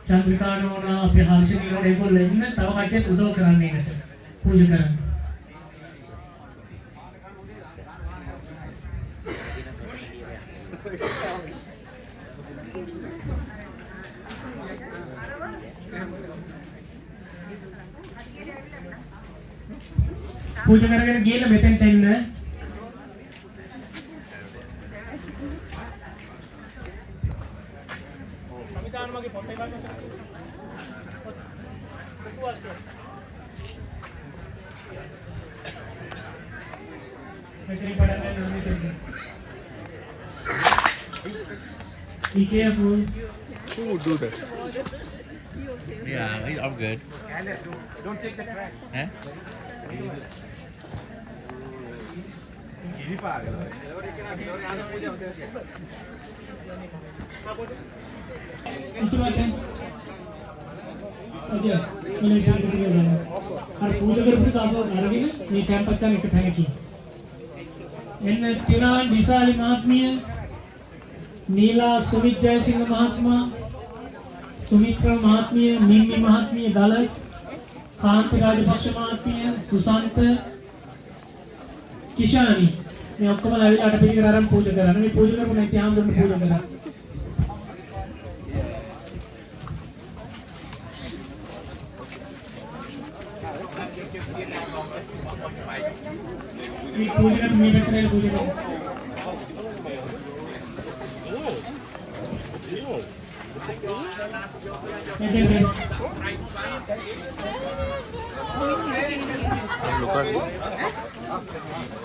චන්ද්‍රිකාන ඕන අපේ හර්ෂණී ඕන ඒගොල්ලෝ ඉන්න තව කට්ටියක් උදව් කරන්න ඒකට පූජා කරන්න पूजा करके गीला मेतन टाइम ना संविधान में के पत्ते का मेरी पढ़ाने नहीं करते be careful Who would do that? Yeah, he's all good. Don't take the crack. Huh? itu baten aja ini jadi begini hari puja kerja apa hari ini ini tempat kan ikut hanya ki ini Tiran Disali Mahatmya Neela Sumit Jayasingh Mahatma Sumitra Mahatmya Mimi Mahatmya Dallas Kanti Rajapaksa Mahatmya Susanta Kishani मैं आपको मैं अभी आठ बजे करारम पूजा कराना मैं पूजा करूँ नहीं त्याग दूँ पूजा करा ये पूजा का मैं बैठ रहा पूजा का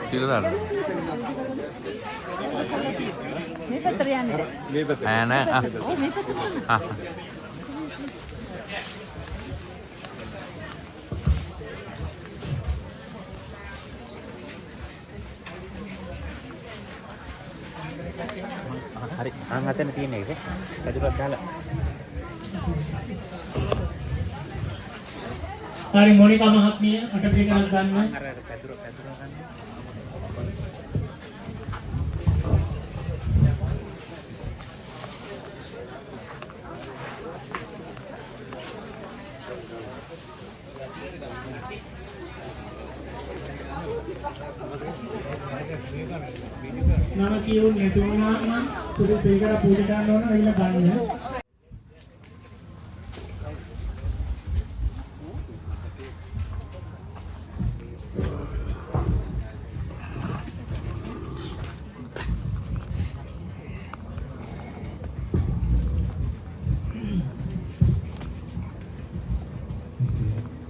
Silakan. මේ පැත්තට යන්නේ. Enak. ඔව් මේ පැත්තට. Ah. හරි අන් අතන තියෙන එක පැදුරක් දාලා හරි මොනිකා මහත්මිය අටපිරිකරක් ගන්න. නම කියුන් නැති වුණාම නම් පුදු පිරිකර පූජා කරන්න ඕන වෙලා ගන්න.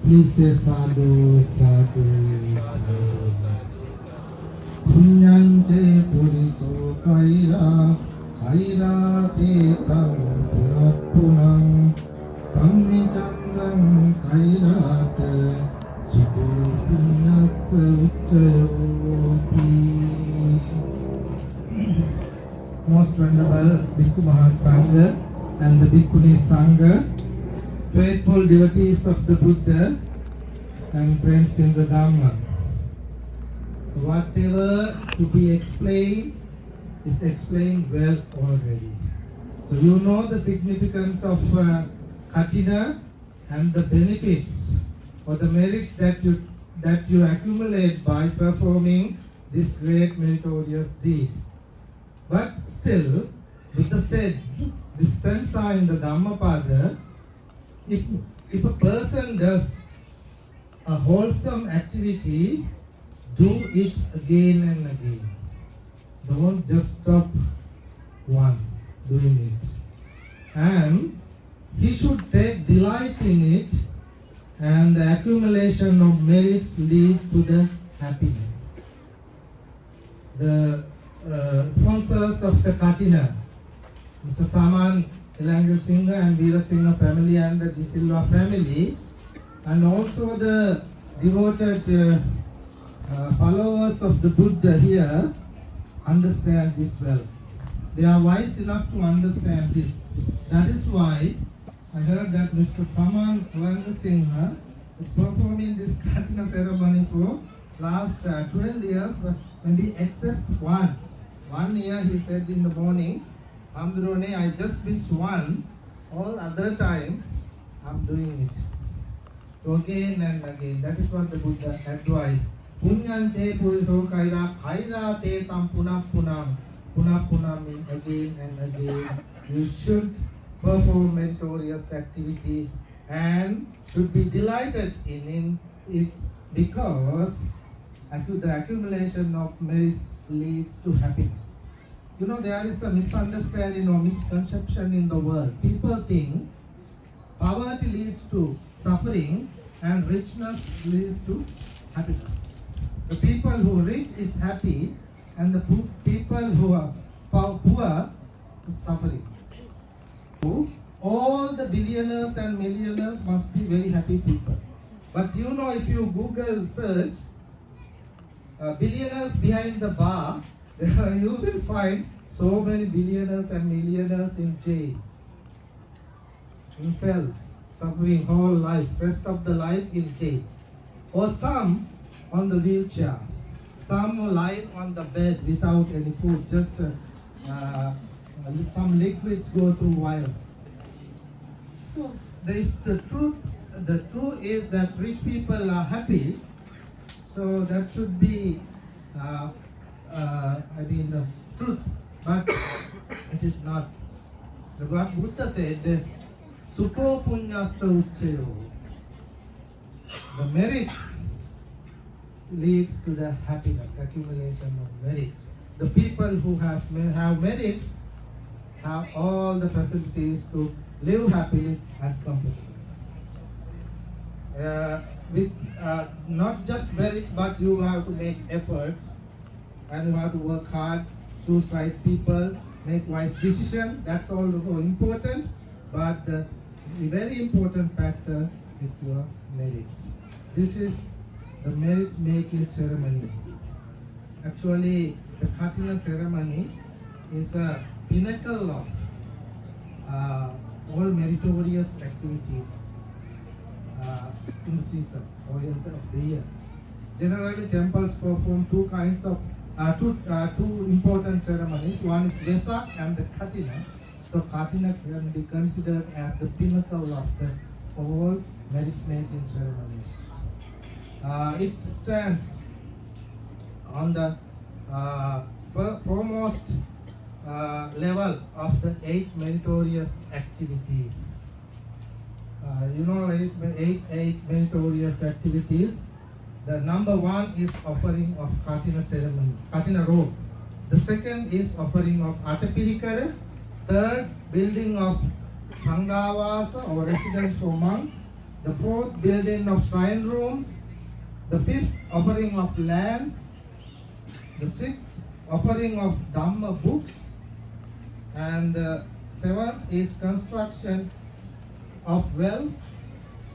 Please say sadhu, sadhu, sadhu. Punyanje puriso kaira, kaira te tam punam, tammi chandam kaira te, sukho punyas uchayoti. Most Venerable Bhikkhu Mahasangha and the Bhikkhuni Sangha, faithful devotees of the Buddha and friends in the Dhamma. So whatever to be explained is explained well already. So you know the significance of katina and the benefits or the merits that you accumulate by performing this great meritorious deed. But still, Buddha said, this stanza in the Dhammapada, if a person does a wholesome activity, do it again and again. Don't just stop once doing it. And he should take delight in it, and the accumulation of merits lead to the happiness. The sponsors of the katina, Mr. Saman Elangal Singha and Veera Singha family and the De Silva family, and also the devoted followers of the Buddha here understand this well. They are wise enough to understand this. That is why I heard that Mr. Saman Elangal Singha is performing this katina ceremony for last 12 years, but maybe except one year he said in the morning, Amdrone, I just missed one, all other time I'm doing it. So again and again, that is what the Buddha advised. Punyante puriso kaira, kaira te tam punam punam. Punam punam means again and again. You should perform meritorious activities and should be delighted in it, because the accumulation of merits leads to happiness. You know, there is a misunderstanding or misconception in the world. People think poverty leads to suffering and richness leads to happiness. The people who are rich is happy, and the people who are poor is suffering. All the billionaires and millionaires must be very happy people. But you know, if you Google search billionaires behind the bar, you will find so many billionaires and millionaires in jail, in cells, suffering whole life, rest of the life in jail. Or some on the wheelchairs, some lying on the bed without any food, just some liquids go through wires. So the truth is that rich people are happy, so that should be the truth, but it is not. The Buddha said, Sukho punyasa ucchayo. The merits leads to the happiness, accumulation of merits. The people who have merits have all the facilities to live happily and comfortably. With not just merit, but you have to make efforts, and you have to work hard, choose right people, make wise decision. That's also important, but the very important factor is your merits. This is the merit making ceremony. Actually, the katina ceremony is a pinnacle of all meritorious activities. in the season or in the year. Generally, temples perform two kinds of two important ceremonies. One is Vesak and the Katina. So Katina can be considered as the pinnacle of the all merit-making ceremonies. It stands on the foremost level of the 8 meritorious activities. Eight meritorious activities. The number 1 is offering of katina ceremony, katina robe. The second is offering of atapirikara. Third, building of sanghavasa or residence for monks. The fourth, building of shrine rooms. The fifth, offering of lands. The sixth, offering of Dhamma books. And the seventh is construction of wells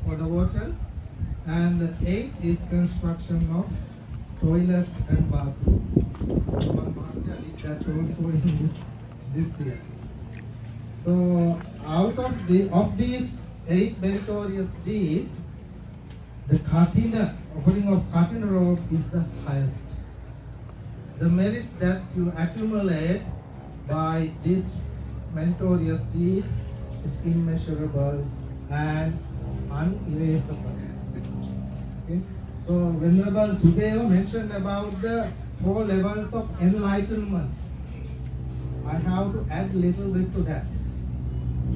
for the water. And the eighth is construction of toilets and bathrooms. Mahatya did that also in this year. So out of these 8 meritorious deeds, the katina, offering of katina robe is the highest. The merit that you accumulate by this meritorious deed is immeasurable and unerasable. Okay? So Venerable Sudeva mentioned about the 4 levels of enlightenment. I have to add a little bit to that.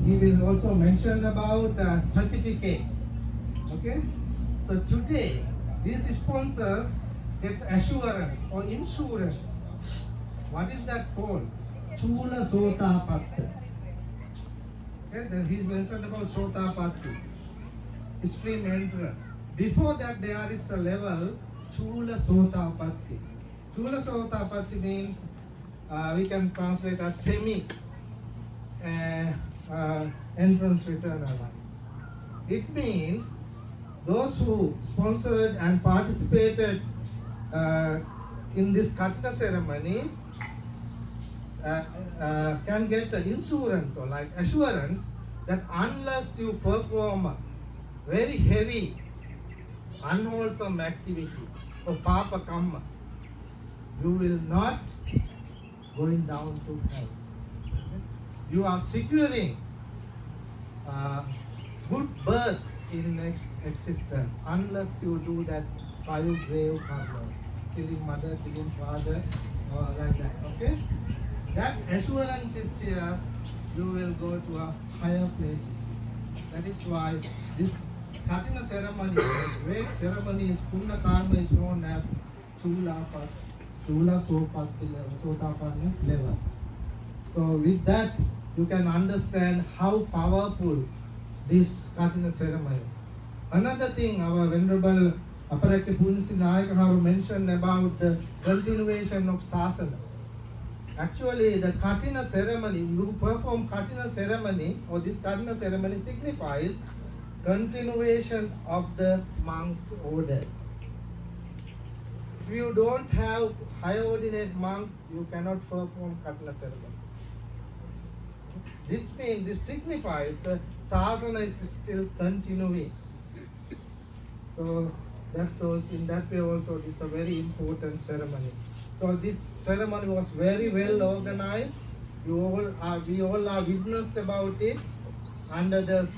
He will also mention about certificates. Okay? So today, these sponsors get assurance or insurance. What is that called? Chula Sotapatta. Okay, then he's mentioned about Sotapatti, stream entrance. Before that, there is a level Chula Sotapatti. Chula Sotapatti means we can translate as semi entrance return alive. It means those who sponsored and participated in this katina ceremony can get an insurance or like assurance that unless you perform very heavy unwholesome activity or papa kamma, you will not going down to hell. You are securing good birth in next existence unless you do that 5 grave karmas, killing mother, killing father, or like that. Okay? That assurance is here, you will go to a higher places. That is why this katina ceremony, the great ceremony is Punna Karma is known as Chula Sotapanna level. So with that, you can understand how powerful this katina ceremony. Another thing, our Venerable Aparakya Punisi Nayaka mentioned about the continuation of sasana. Actually, the katina ceremony, you perform katina ceremony, or this katina ceremony signifies continuation of the monk's order. If you don't have high ordinate monk, you cannot perform katina ceremony. This means, this signifies the sasana is still continuing. So that's also, in that way also, it's a very important ceremony. So this ceremony was very well organized. We all are witnessed about it under the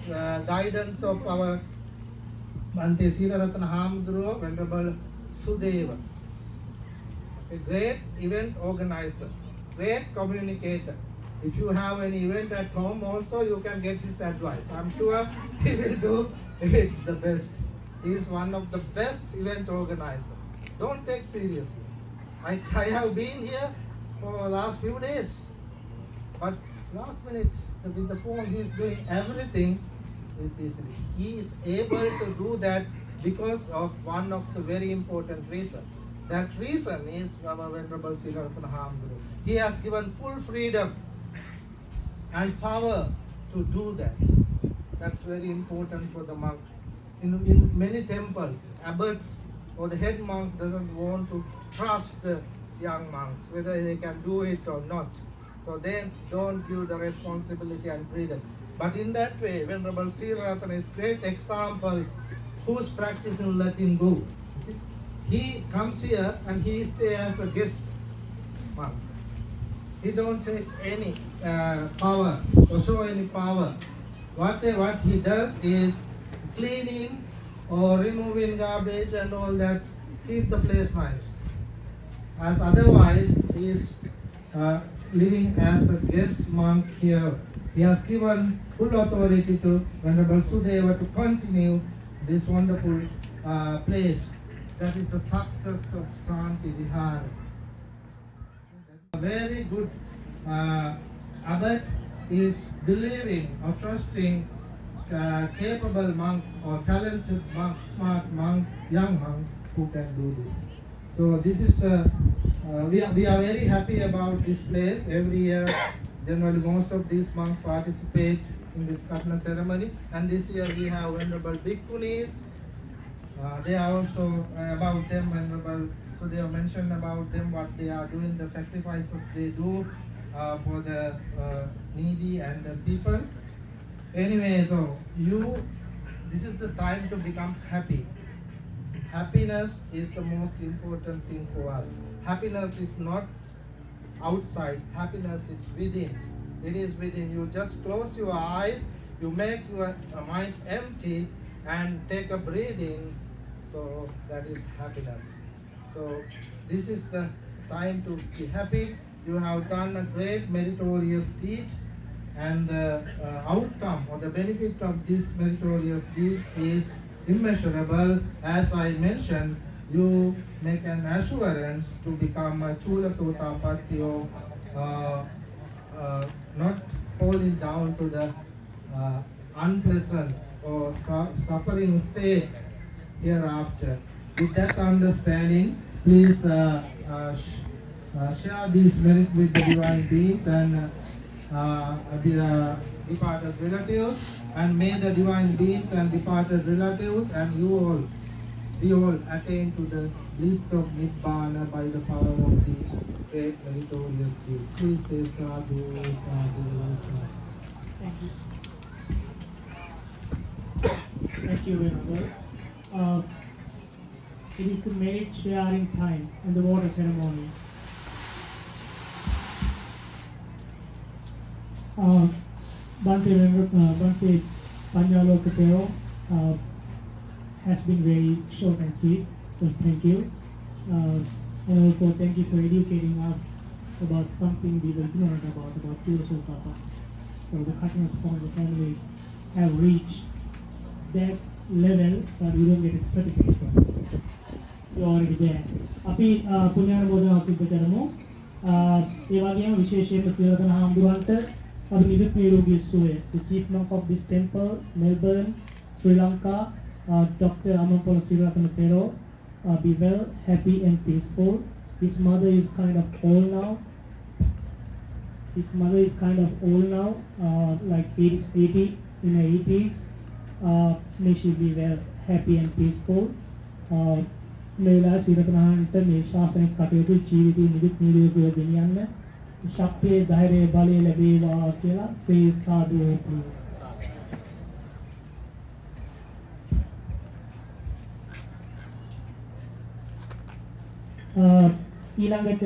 guidance of our Bhante Siraratana Hamduro, Venerable Sudeva. A great event organizer, great communicator. If you have any event at home also, you can get his advice. I'm sure he will do it the best. He is one of the best event organizers. Don't take seriously. I have been here for the last few days. But last minute, with the phone, he is doing everything easily. He is able to do that because of one of the very important reasons. That reason is our Venerable Siraratana Hamduru. He has given full freedom and power to do that. That's very important for the monks. In many temples, abbots or the head monks doesn't want to trust the young monks, whether they can do it or not. So they don't give the responsibility and freedom. But in that way, Venerable Siraratana is great example who's practicing let him go. Okay? He comes here and he stay as a guest monk. He don't take any power or show any power. What he does is cleaning or removing garbage and all that, keep the place nice. As otherwise, he is living as a guest monk here. He has given full authority to Venerable Sudeva to continue this wonderful place. That is the success of Shanti Vihara. A very good abbot is believing or trusting capable monk or talented monk, smart monk, young monk who can do this. So this is we are very happy about this place. Every year, generally most of these monks participate in this katina ceremony, and this year we have Venerable Bhikkhunis. They are also about them Venerable. So they have mentioned about them what they are doing, the sacrifices they do for the needy and the people. Anyway, though, this is the time to become happy. Happiness is the most important thing for us. Happiness is not outside, happiness is within. It is within. You just close your eyes, you make your mind empty and take a breathing. So that is happiness. So this is the time to be happy. You have done a great meritorious deed, and the outcome or the benefit of this meritorious deed is immeasurable. As I mentioned, you make an assurance to become a Chula Sotapatti, not falling down to the unpleasant or suffering state hereafter. With that understanding, please share this merit with the divine beings and the departed relatives, and may the divine beings and departed relatives and we all attain to the bliss of Nibbana by the power of these great meritorious deeds. Please say sadhu, sadhu, sadhu. Thank you. Thank you, Venerable. It is the merit sharing time and the water ceremony. Bhante Panyalokapero has been very short and sweet, so thank you. And also thank you for educating us about something we were ignorant about Chula Sotapa. So the Katina sponsor families have reached that level, but we don't get a certificate from it. You're already there. අපි පුණ්‍යානුමෝදනා සිද්ධ කරමු. ඒ වගේම විශේෂයෙන්ම සියලුම හාමුදුරන්ට අපි නිදුක් නිරෝගී සුවය. The chief monk of this temple, Melbourne, Sri Lanka, Dr. Amampolo Siratana Pero, be well, happy and peaceful. His mother is kind of old now. Like 80 in her 80s. May she be well, happy and peaceful. මේ වෙලාවේ සිරතනහන්ට මේ ශාසනික කටයුතු ජීවිතේ නිදුක් නිරෝගීව ගෙනියන්න ශක්තිය ධෛර්යය බලය ලැබේවා කියලා සේ සාදු හේතු. ඊළඟට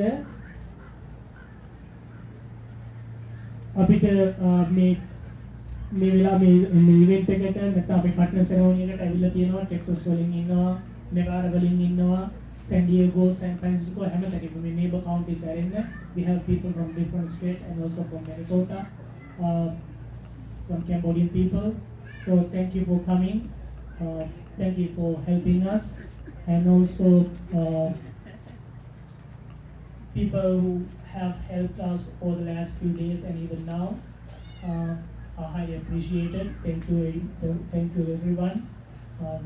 අපිට මේ වෙලාව මේ ඉවෙන්ට් එකට නැත්නම් අපේ කටන සෙරමොනි එකට ඇවිල්ලා තියෙනවා ටෙක්සස් වලින් ඉන්නවා Nevada වලින් ඉන්නවා San Diego, San Francisco, හැමතැනම මේ neighbor counties ඇරෙන්න. We have people from different states and also from Minnesota, some Cambodian people. So thank you for coming. Thank you for helping us, and also people who have helped us for the last few days and even now are highly appreciated. Thank you everyone.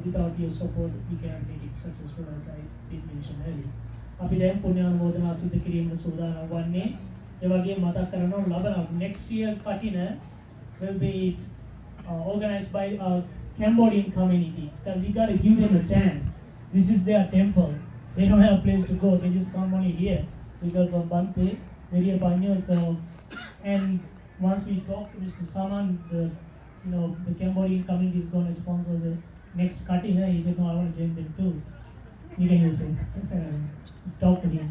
Without your support, we cannot make it successful, as I did mention earlier. අපි දැන් පුණ්‍යානුමෝදනා සිදු කිරීමට සූදානම් වන්නේ. ඒ වගේම මතක් කරනවා ලබන next year Katina will be organized by a Cambodian community. Because we got to give them a chance. This is their temple. They don't have a place to go. They just come only here because of Bhante, Maria Panyo. So, and once we talk to Mr. Saman, the Cambodian community is going to sponsor the next katina, he said, no, I want to join them too. You can use it. Just talk to him.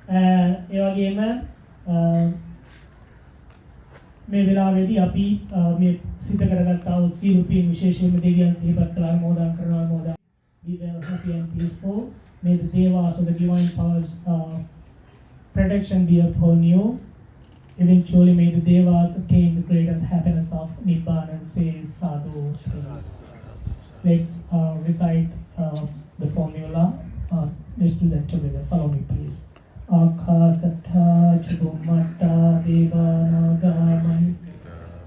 ඒ වගේම මේ වෙලාවේදී අපි මේ සිත කරගත්තා වූ සීල පින් විශේෂයෙන්ම දෙවියන් සිහිපත් කළා මොදන් කරනවා මොදන්. Be well, happy and peaceful. May the devas of the divine powers protection be upon you. Eventually, may the devas attain the greatest happiness of Nibbana. Say sadhu. Let's recite the formula. Let's do that together. Follow me, please. Akasatha Chubumatta Devanaga Mahi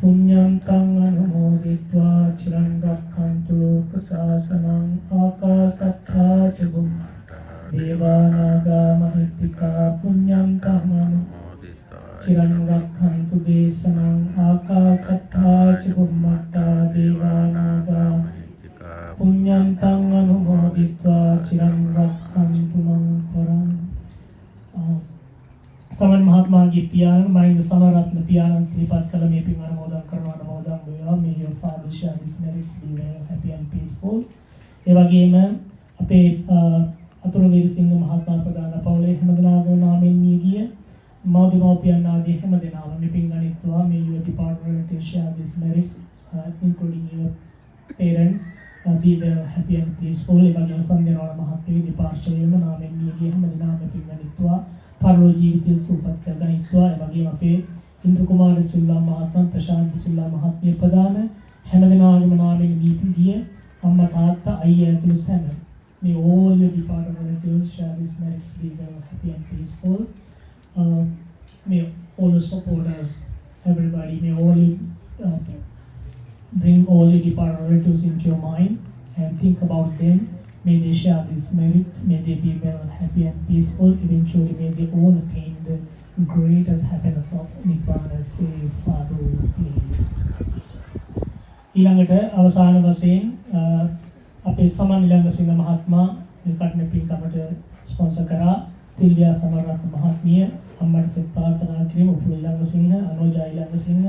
Punyantang Anumoditva Chiran Rakkantu Lokasasanam Akasatha Chubumatta Devanaga Mahitika Punyantang Anumoditva Chiran Rakkantu Desanam Akasatha Chubumatta Devanaga Mahitika Punyantang Anumoditva Chiran Rakkantu Param. Saman Mahatmaගේ පියාණන් මහින්ද සමරත්න පියාණන් සිහිපත් කළ මේ පින් අනුමෝදන් කරනවා අනුමෝදන් වේවා. May your father share his merits, be well, happy and peaceful. ඒ වගේම අපේ අතුරු වීරසිංහ මහත්මයා ප්‍රදාන පවුලේ හැමදෙනාගේම නාමයෙන් මිය ගිය මව්දෙමව්පියන් ආදී හැමදෙනාම මේ පින් අනිත්වා. May your departed relatives share his merits, including your parents. Be well, happy and peaceful. ඒ වගේම සන්දේනවල මහත්මිය දෙපාර්ශ්වයේම නාමයෙන් මිය ගිය හැමදෙනාම පින් අනිත්වා. පරලෝ ජීවිතය සූපත් කරගනිත්වා. ඒ වගේම අපේ ඉන්ද්‍ර කුමාර සිල්වා මහත්මයා, ප්‍රශාන්ත සිල්වා මහත්මිය ප්‍රදාන හැමදෙනාගේම නාමයෙන් ගිය අම්මා තාත්තා අයියා ඇතුළු සැම. May all your departed relatives share this merits, be well, happy and peaceful. May all the supporters, everybody, may all you bring all your departed relatives into your mind and think about them. May they share this merit, may they be well, happy and peaceful. Eventually, may they all attain the greatest happiness of Nibbana. Say sadhu, please. ඊළඟට අවසාන වශයෙන් අපේ සමන් ඉලංගසිංහ මහත්මයා මේ කටන පින්කමට sponsor කරා. සිල්වියා සමරත්න මහත්මිය අම්මට සෙත් ප්‍රාර්ථනා කිරීම, උපුල ඉලංගසිංහ, අනෝජා ඉලංගසිංහ,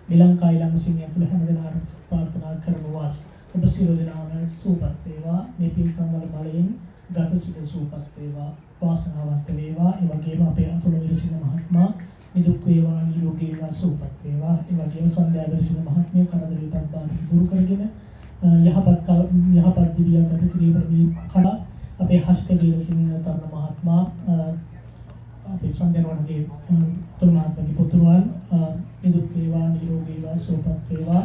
මිලංකා ඉලංගසිංහ ඇතුළු හැමදෙනාටම සෙත් ප්‍රාර්ථනා කරනවා. ඔබ සියලු දෙනාම සුවපත් වේවා. මේ පින්කම් වල බලයෙන් ගත සිත සුවපත් වේවා, වාසනාවන්ත වේවා. ඒ වගේම අපේ අතුල වීරසිංහ මහත්මයා නිදුක් වේවා, නිරෝගී වේවා, සුවපත් වේවා. ඒ වගේම සන්ධ්‍යා වීරසිංහ මහත්මිය කරදර විපත් බාධා දුරු කරගෙන යහපත් දිවියක් ගත කිරීමට මේ කඩා අපේ හස්ත වීරසිංහ තරුණ මහත්මයා අපේ සන්ධ්‍යාවන්ගේ අතුල මහත්මයාගේ පුතුණන් නිදුක් වේවා, නිරෝගී වේවා, සුවපත් වේවා.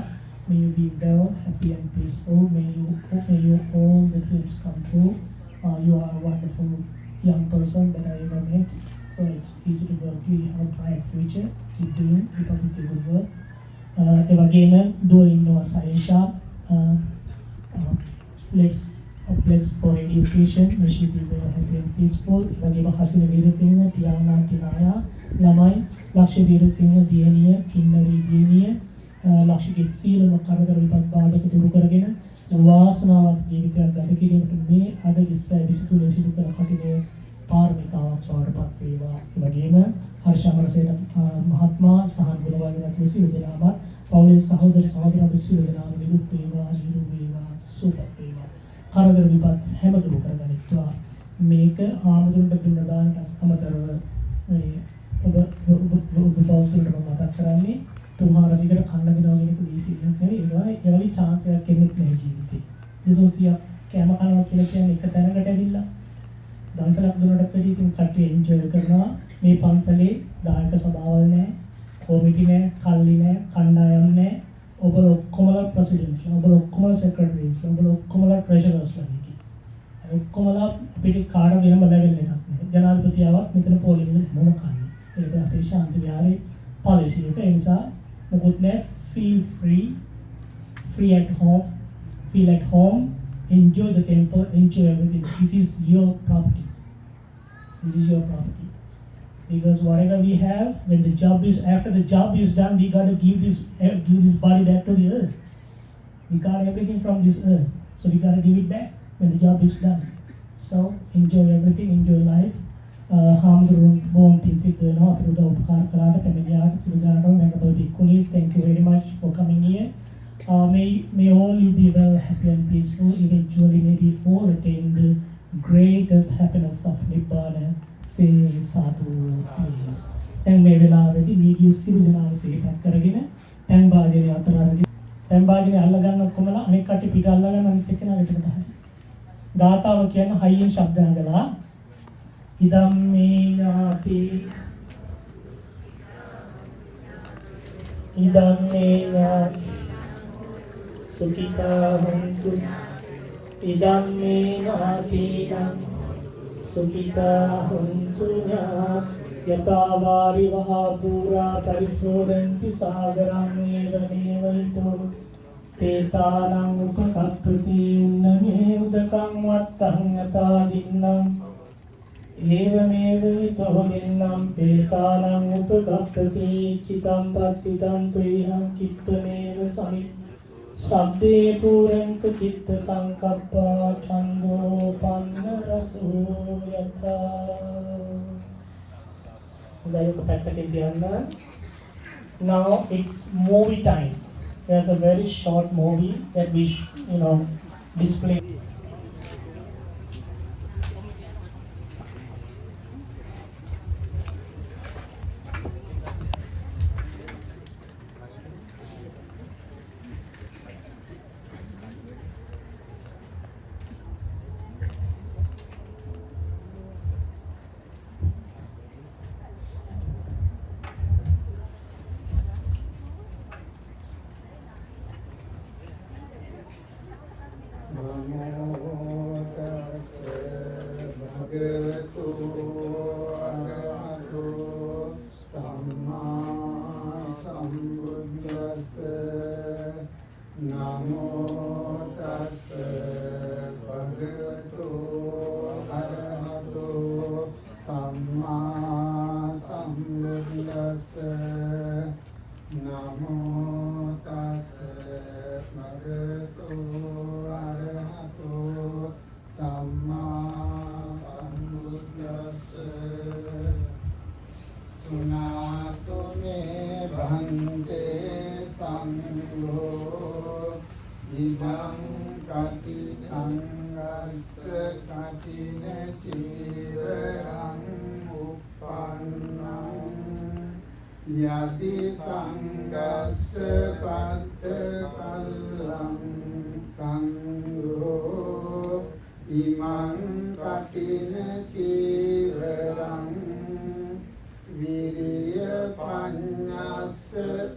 May you be well, happy and peaceful. May you all the dreams come true. You are a wonderful young person that I ever met. So it's easy to work. You have a bright future. Keep doing, keep up with your good work. Evagena, doing no Saisha. Let's bless for education. May she be well, happy and peaceful. Evagena Hasina Veerasinghe, Tiana Tinaya, Lamai, Laksha Veerasinghe, Dianiya, Kinnari Dianiya. ලක්ෂිකෙත් සීලම කරදර විපත් බාධක දුරු කරගෙන වාසනාවන්ත ජීවිතයක් ගත කිරීමට මේ අද 2023 සිදු කර කටිනේ පාරමිතාවක් බවට පත් වේවා. ඒ වගේම හර්ෂමරසේන මහත්මයා සහන් ගුණවර්ධන සියලු දෙනාම පවුලේ සහෝදර සහෝදරයන් සියලු දෙනාම නිදුක් වේවා, නිරෝගී වේවා, සුවපත් වේවා. කරදර විපත් හැම දුරු කරගනිත්වා. මේක ආමතුන්ට දුන්න දානට අමතරව මේ ඔබ පෞද්ගලිකව මතක් කරන්නේ තුමාරසිකට කන්න දෙනවා කියන එක දීසියක් නෙවෙයි. ඒ වගේ chance එකක් කෙනෙක් නැහැ ජීවිතේ. දෙසෝසිය කැම කනවා කියලා කියන්නේ එක තැනකට ඇවිල්ලා දවසක් දුන්නට පෙරී ඉතින් කට්ටිය එන්ජොයි කරනවා. මේ පන්සලේ දායක සභාවල් නැහැ, කොමිටි නැහැ, කල්ලි නැහැ, කණ්ඩායම් නැහැ. ඔබලා ඔක්කොමලා ප්‍රෙසිඩන්ට්ස්ලා, ඔබලා ඔක්කොමලා සෙක්‍රටරිස්ලා, ඔබලා ඔක්කොමලා ට්‍රෙෂරර්ස්ලා නෙකි. ඔක්කොමලා අපිට කාඩ වෙනම ලෙවල් එකක් නැහැ. ජනාධිපතියවත් මෙතන පොලිං වල හැමෝම කන්නේ. ඒක අපේ ශාන්ති විහාරේ policy එක. ඒ නිසා මොකොත් නැහැ. Feel free at home, enjoy the temple, enjoy everything. This is your property. Because whatever we have, when after the job is done, we gotta give this body back to the earth. We got everything from this earth, so we gotta give it back when the job is done. So enjoy everything, enjoy life. Hamdurun Bom Pinsik no Apruda Upkar Karata Kamiliat Sudanado Megabal Bikunis, thank you very much for coming here. may all you be well, happy and peaceful. Eventually, may we all attain the greatest happiness of Nibbana. Say sadhu, please. දැන් මේ වෙලාවේදී media සිරු දෙනාව සිහිපත් කරගෙන දැන් වාදනය අතර අරගෙන දැන් වාදනය අල්ල ගන්න ඔක්කොමලා අනෙක් කටි පිට අල්ල ගන්න අනිත් එක්කෙනා පිටට හරි. ගාතාව කියන හයියෙන් ශබ්ද නගලා ඉදම් මේ ඥාති ඉදම් මේ ඥාති සුඛිතා හොන්තු ඉදම් මේ ඥාති සුඛිතා හොන්තු ඥාති යතා වාරි වහා පුරා පරිපූර්ණන්ති සාගරං ඒවමේව හිතෝ තේතානං උපකප්පති උන්නමේ උදකං වත්තං යතා දින්නම් ඒවමේව හිතෝ දින්නම් තේතානං උපකප්පති චිතං පත්තිතං තුයිහං කිප්පමේව සමි සබ්බේ පුරංක චිත්ත සංකප්පා ඡන්தோ පන්න රසෝ යතා Now it's movie time. There's a very short movie that we display. යදි සංගස්ස පත්ත කල්ලං සංඝෝ ඉමං කටින චීවරං විරිය පඤ්ඤස්ස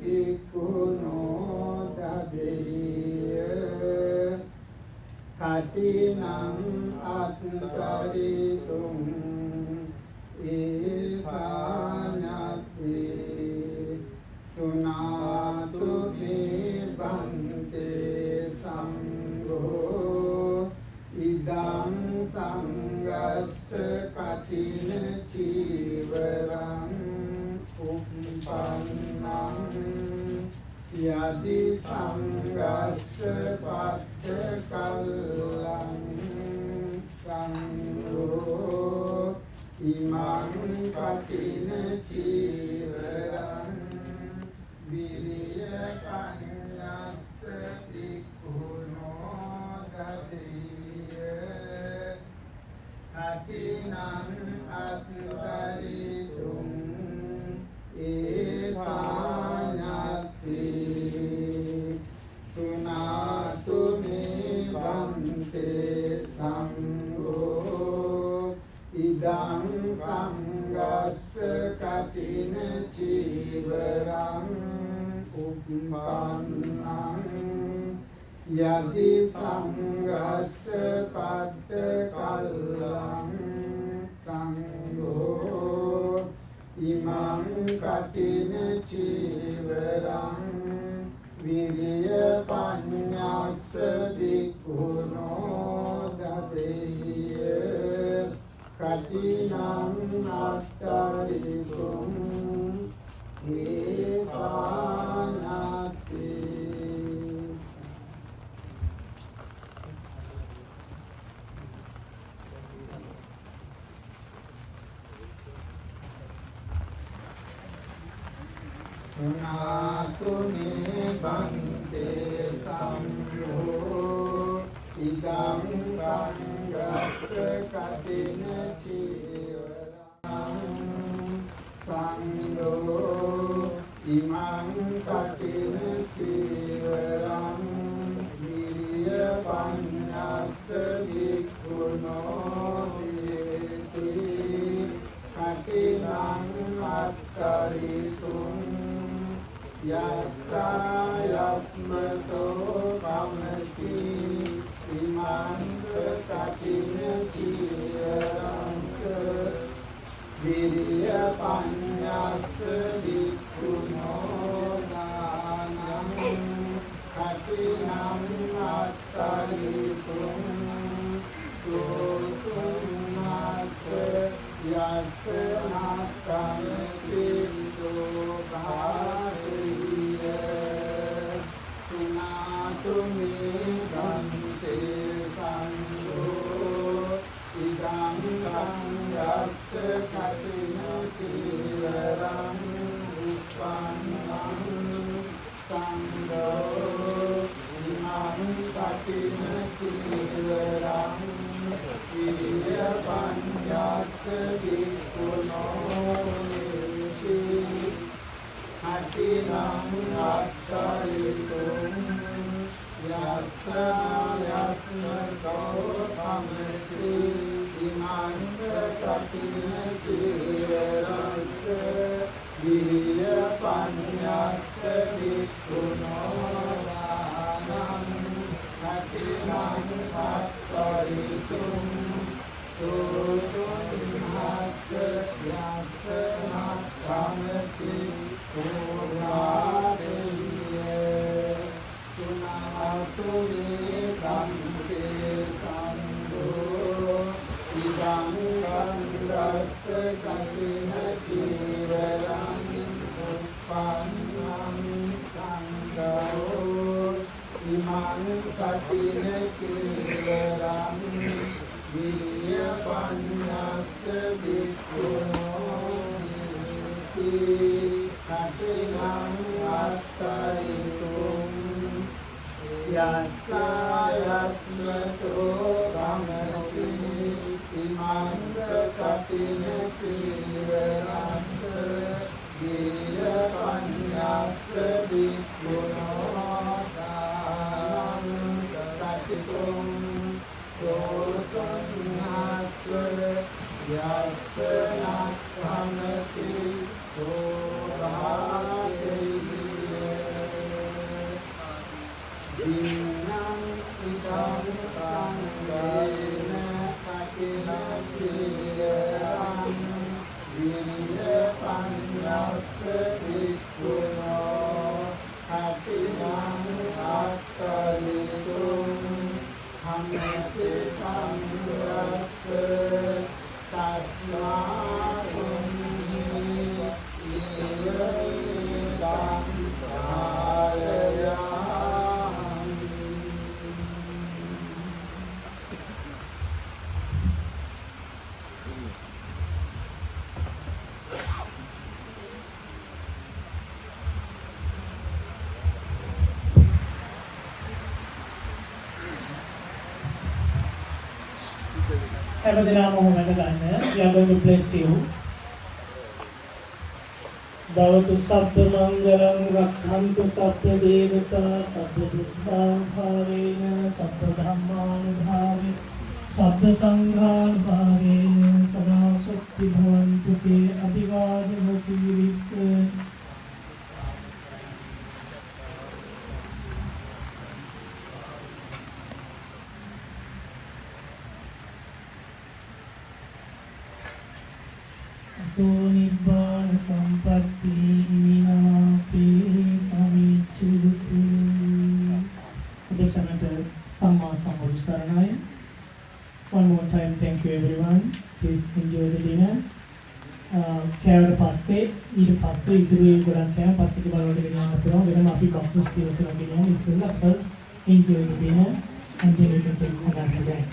පිකුණෝ දදේය කටිනං අත්තරිතුං ඒසාඤ්ඤති සුනාතු නිබන්තේ සංඝෝ ඉදං සංගස්ස කටින චීවරං උප්පන්නං යදි සංගස්ස පත්ත කල්ලං සංඝෝ ඉමං කටින චීවරං විරිය පඤ්ඤස්ස පිකුණෝ දදේය කටිනං අත්තරිතුං ඒසාඤ්ඤති සුනාතු නිබන්තේ සංඝෝ ඉදං සංගස්ස කටින චීවරං උප්පන්නං යදි සංගස්ස පත්ත කල්ලං සංඝෝ ඉමං කටින චීවරං විරිය පඤ්ඤස්ස විකුණෝ දදේය කටිනං අත්තරිතුං ඒසාඤ්ඤති සුනාතු නිබන්තේ ඉදං සංඝස්ස කටින චීවරං සංඝෝ ඉමං කටින චීවරං විරිය පඤ්ඤස්ස වික්ඛුනෝ වේති කටිනං අත්තරිතුං යස්සයස්මතෝ කමති ඉමංස කටින චීවරංස විරිය පඤ්ඤස්ස වික්ඛුනෝ දානං කටිනං අත්තරිතුං සෝතුම්මස්ස යස්ස නක්ඛමති සෝභාසිය සුනාතු මේ ගන්තේ සංඝෝ ඉදං සංඝස්ස කටින චීවරං උප්පන්නං සංඝෝ ඉමං කටින චීවරං විරිය පඤ්ඤස්ස වික්ඛුනෝ වේති කටිනං අත්තරිතුං යස්සනෝ කමති ඉමංස කටින චීවරංස විරිය පඤ්ඤස්ස වික්ඛුනෝ දානං කටිනං අත්තරිතුං සෝතුම්හස්ස යස්සන කමති සෝභාසිය සුනාතු මේ ගන්තේ සංඝෝ ඉදං ගන්ධස්ස කටින චීවරං උප්පන්නං සංඝෝ ඉමං කටින චීවරං විරිය පඤ්ඤස්ස වික්ඛුනෝ වේති කටිනං අත්තරිතුං යස්සයස්මතෝ කමති ඉමංස කටින චීවරස්ස විරිය පඤ්ඤස්ස වික්ඛුනෝ දානං කටිතුං සෝතංහස්ස යස්ස නක්ඛමති සෝභාසිය දින්නම් ඉදං සංඝේන කටින චීවරං විරිය පඤ්ඤස්ස වික්ඛුනෝ කටිනං අත්තරිතුං කමති සංඝස්ස තස්මාතුංහි ඉරවිදං ආයයාමි. හැමදෙනාම හොමකට ගන්න. We are going to bless you. भवतु सब्द मंगलम रक्षन्तु सब्द देवता सब्द बुद्धाभावेन सब्द धर्मानुभावेन सब्द संघानुभावेन सदा सुखी भवन्तु ते अभिवादन सीरिस तो निब्बान संपत्ति विनाते समिच्युतु दशमत सम्मा सम्बुद्ध शरणाय. One more time, thank you everyone. Please enjoy the dinner. කෑවට පස්සේ ඊට පස්සේ ඉදිරියේ ගොඩක් කෑම පස්සේ බලවට ගෙනියන්න පුළුවන්. වෙනම අපි boxes කියලා ගෙනියන්න ඉස්සෙල්ලා first enjoy the dinner and then you can take another bag.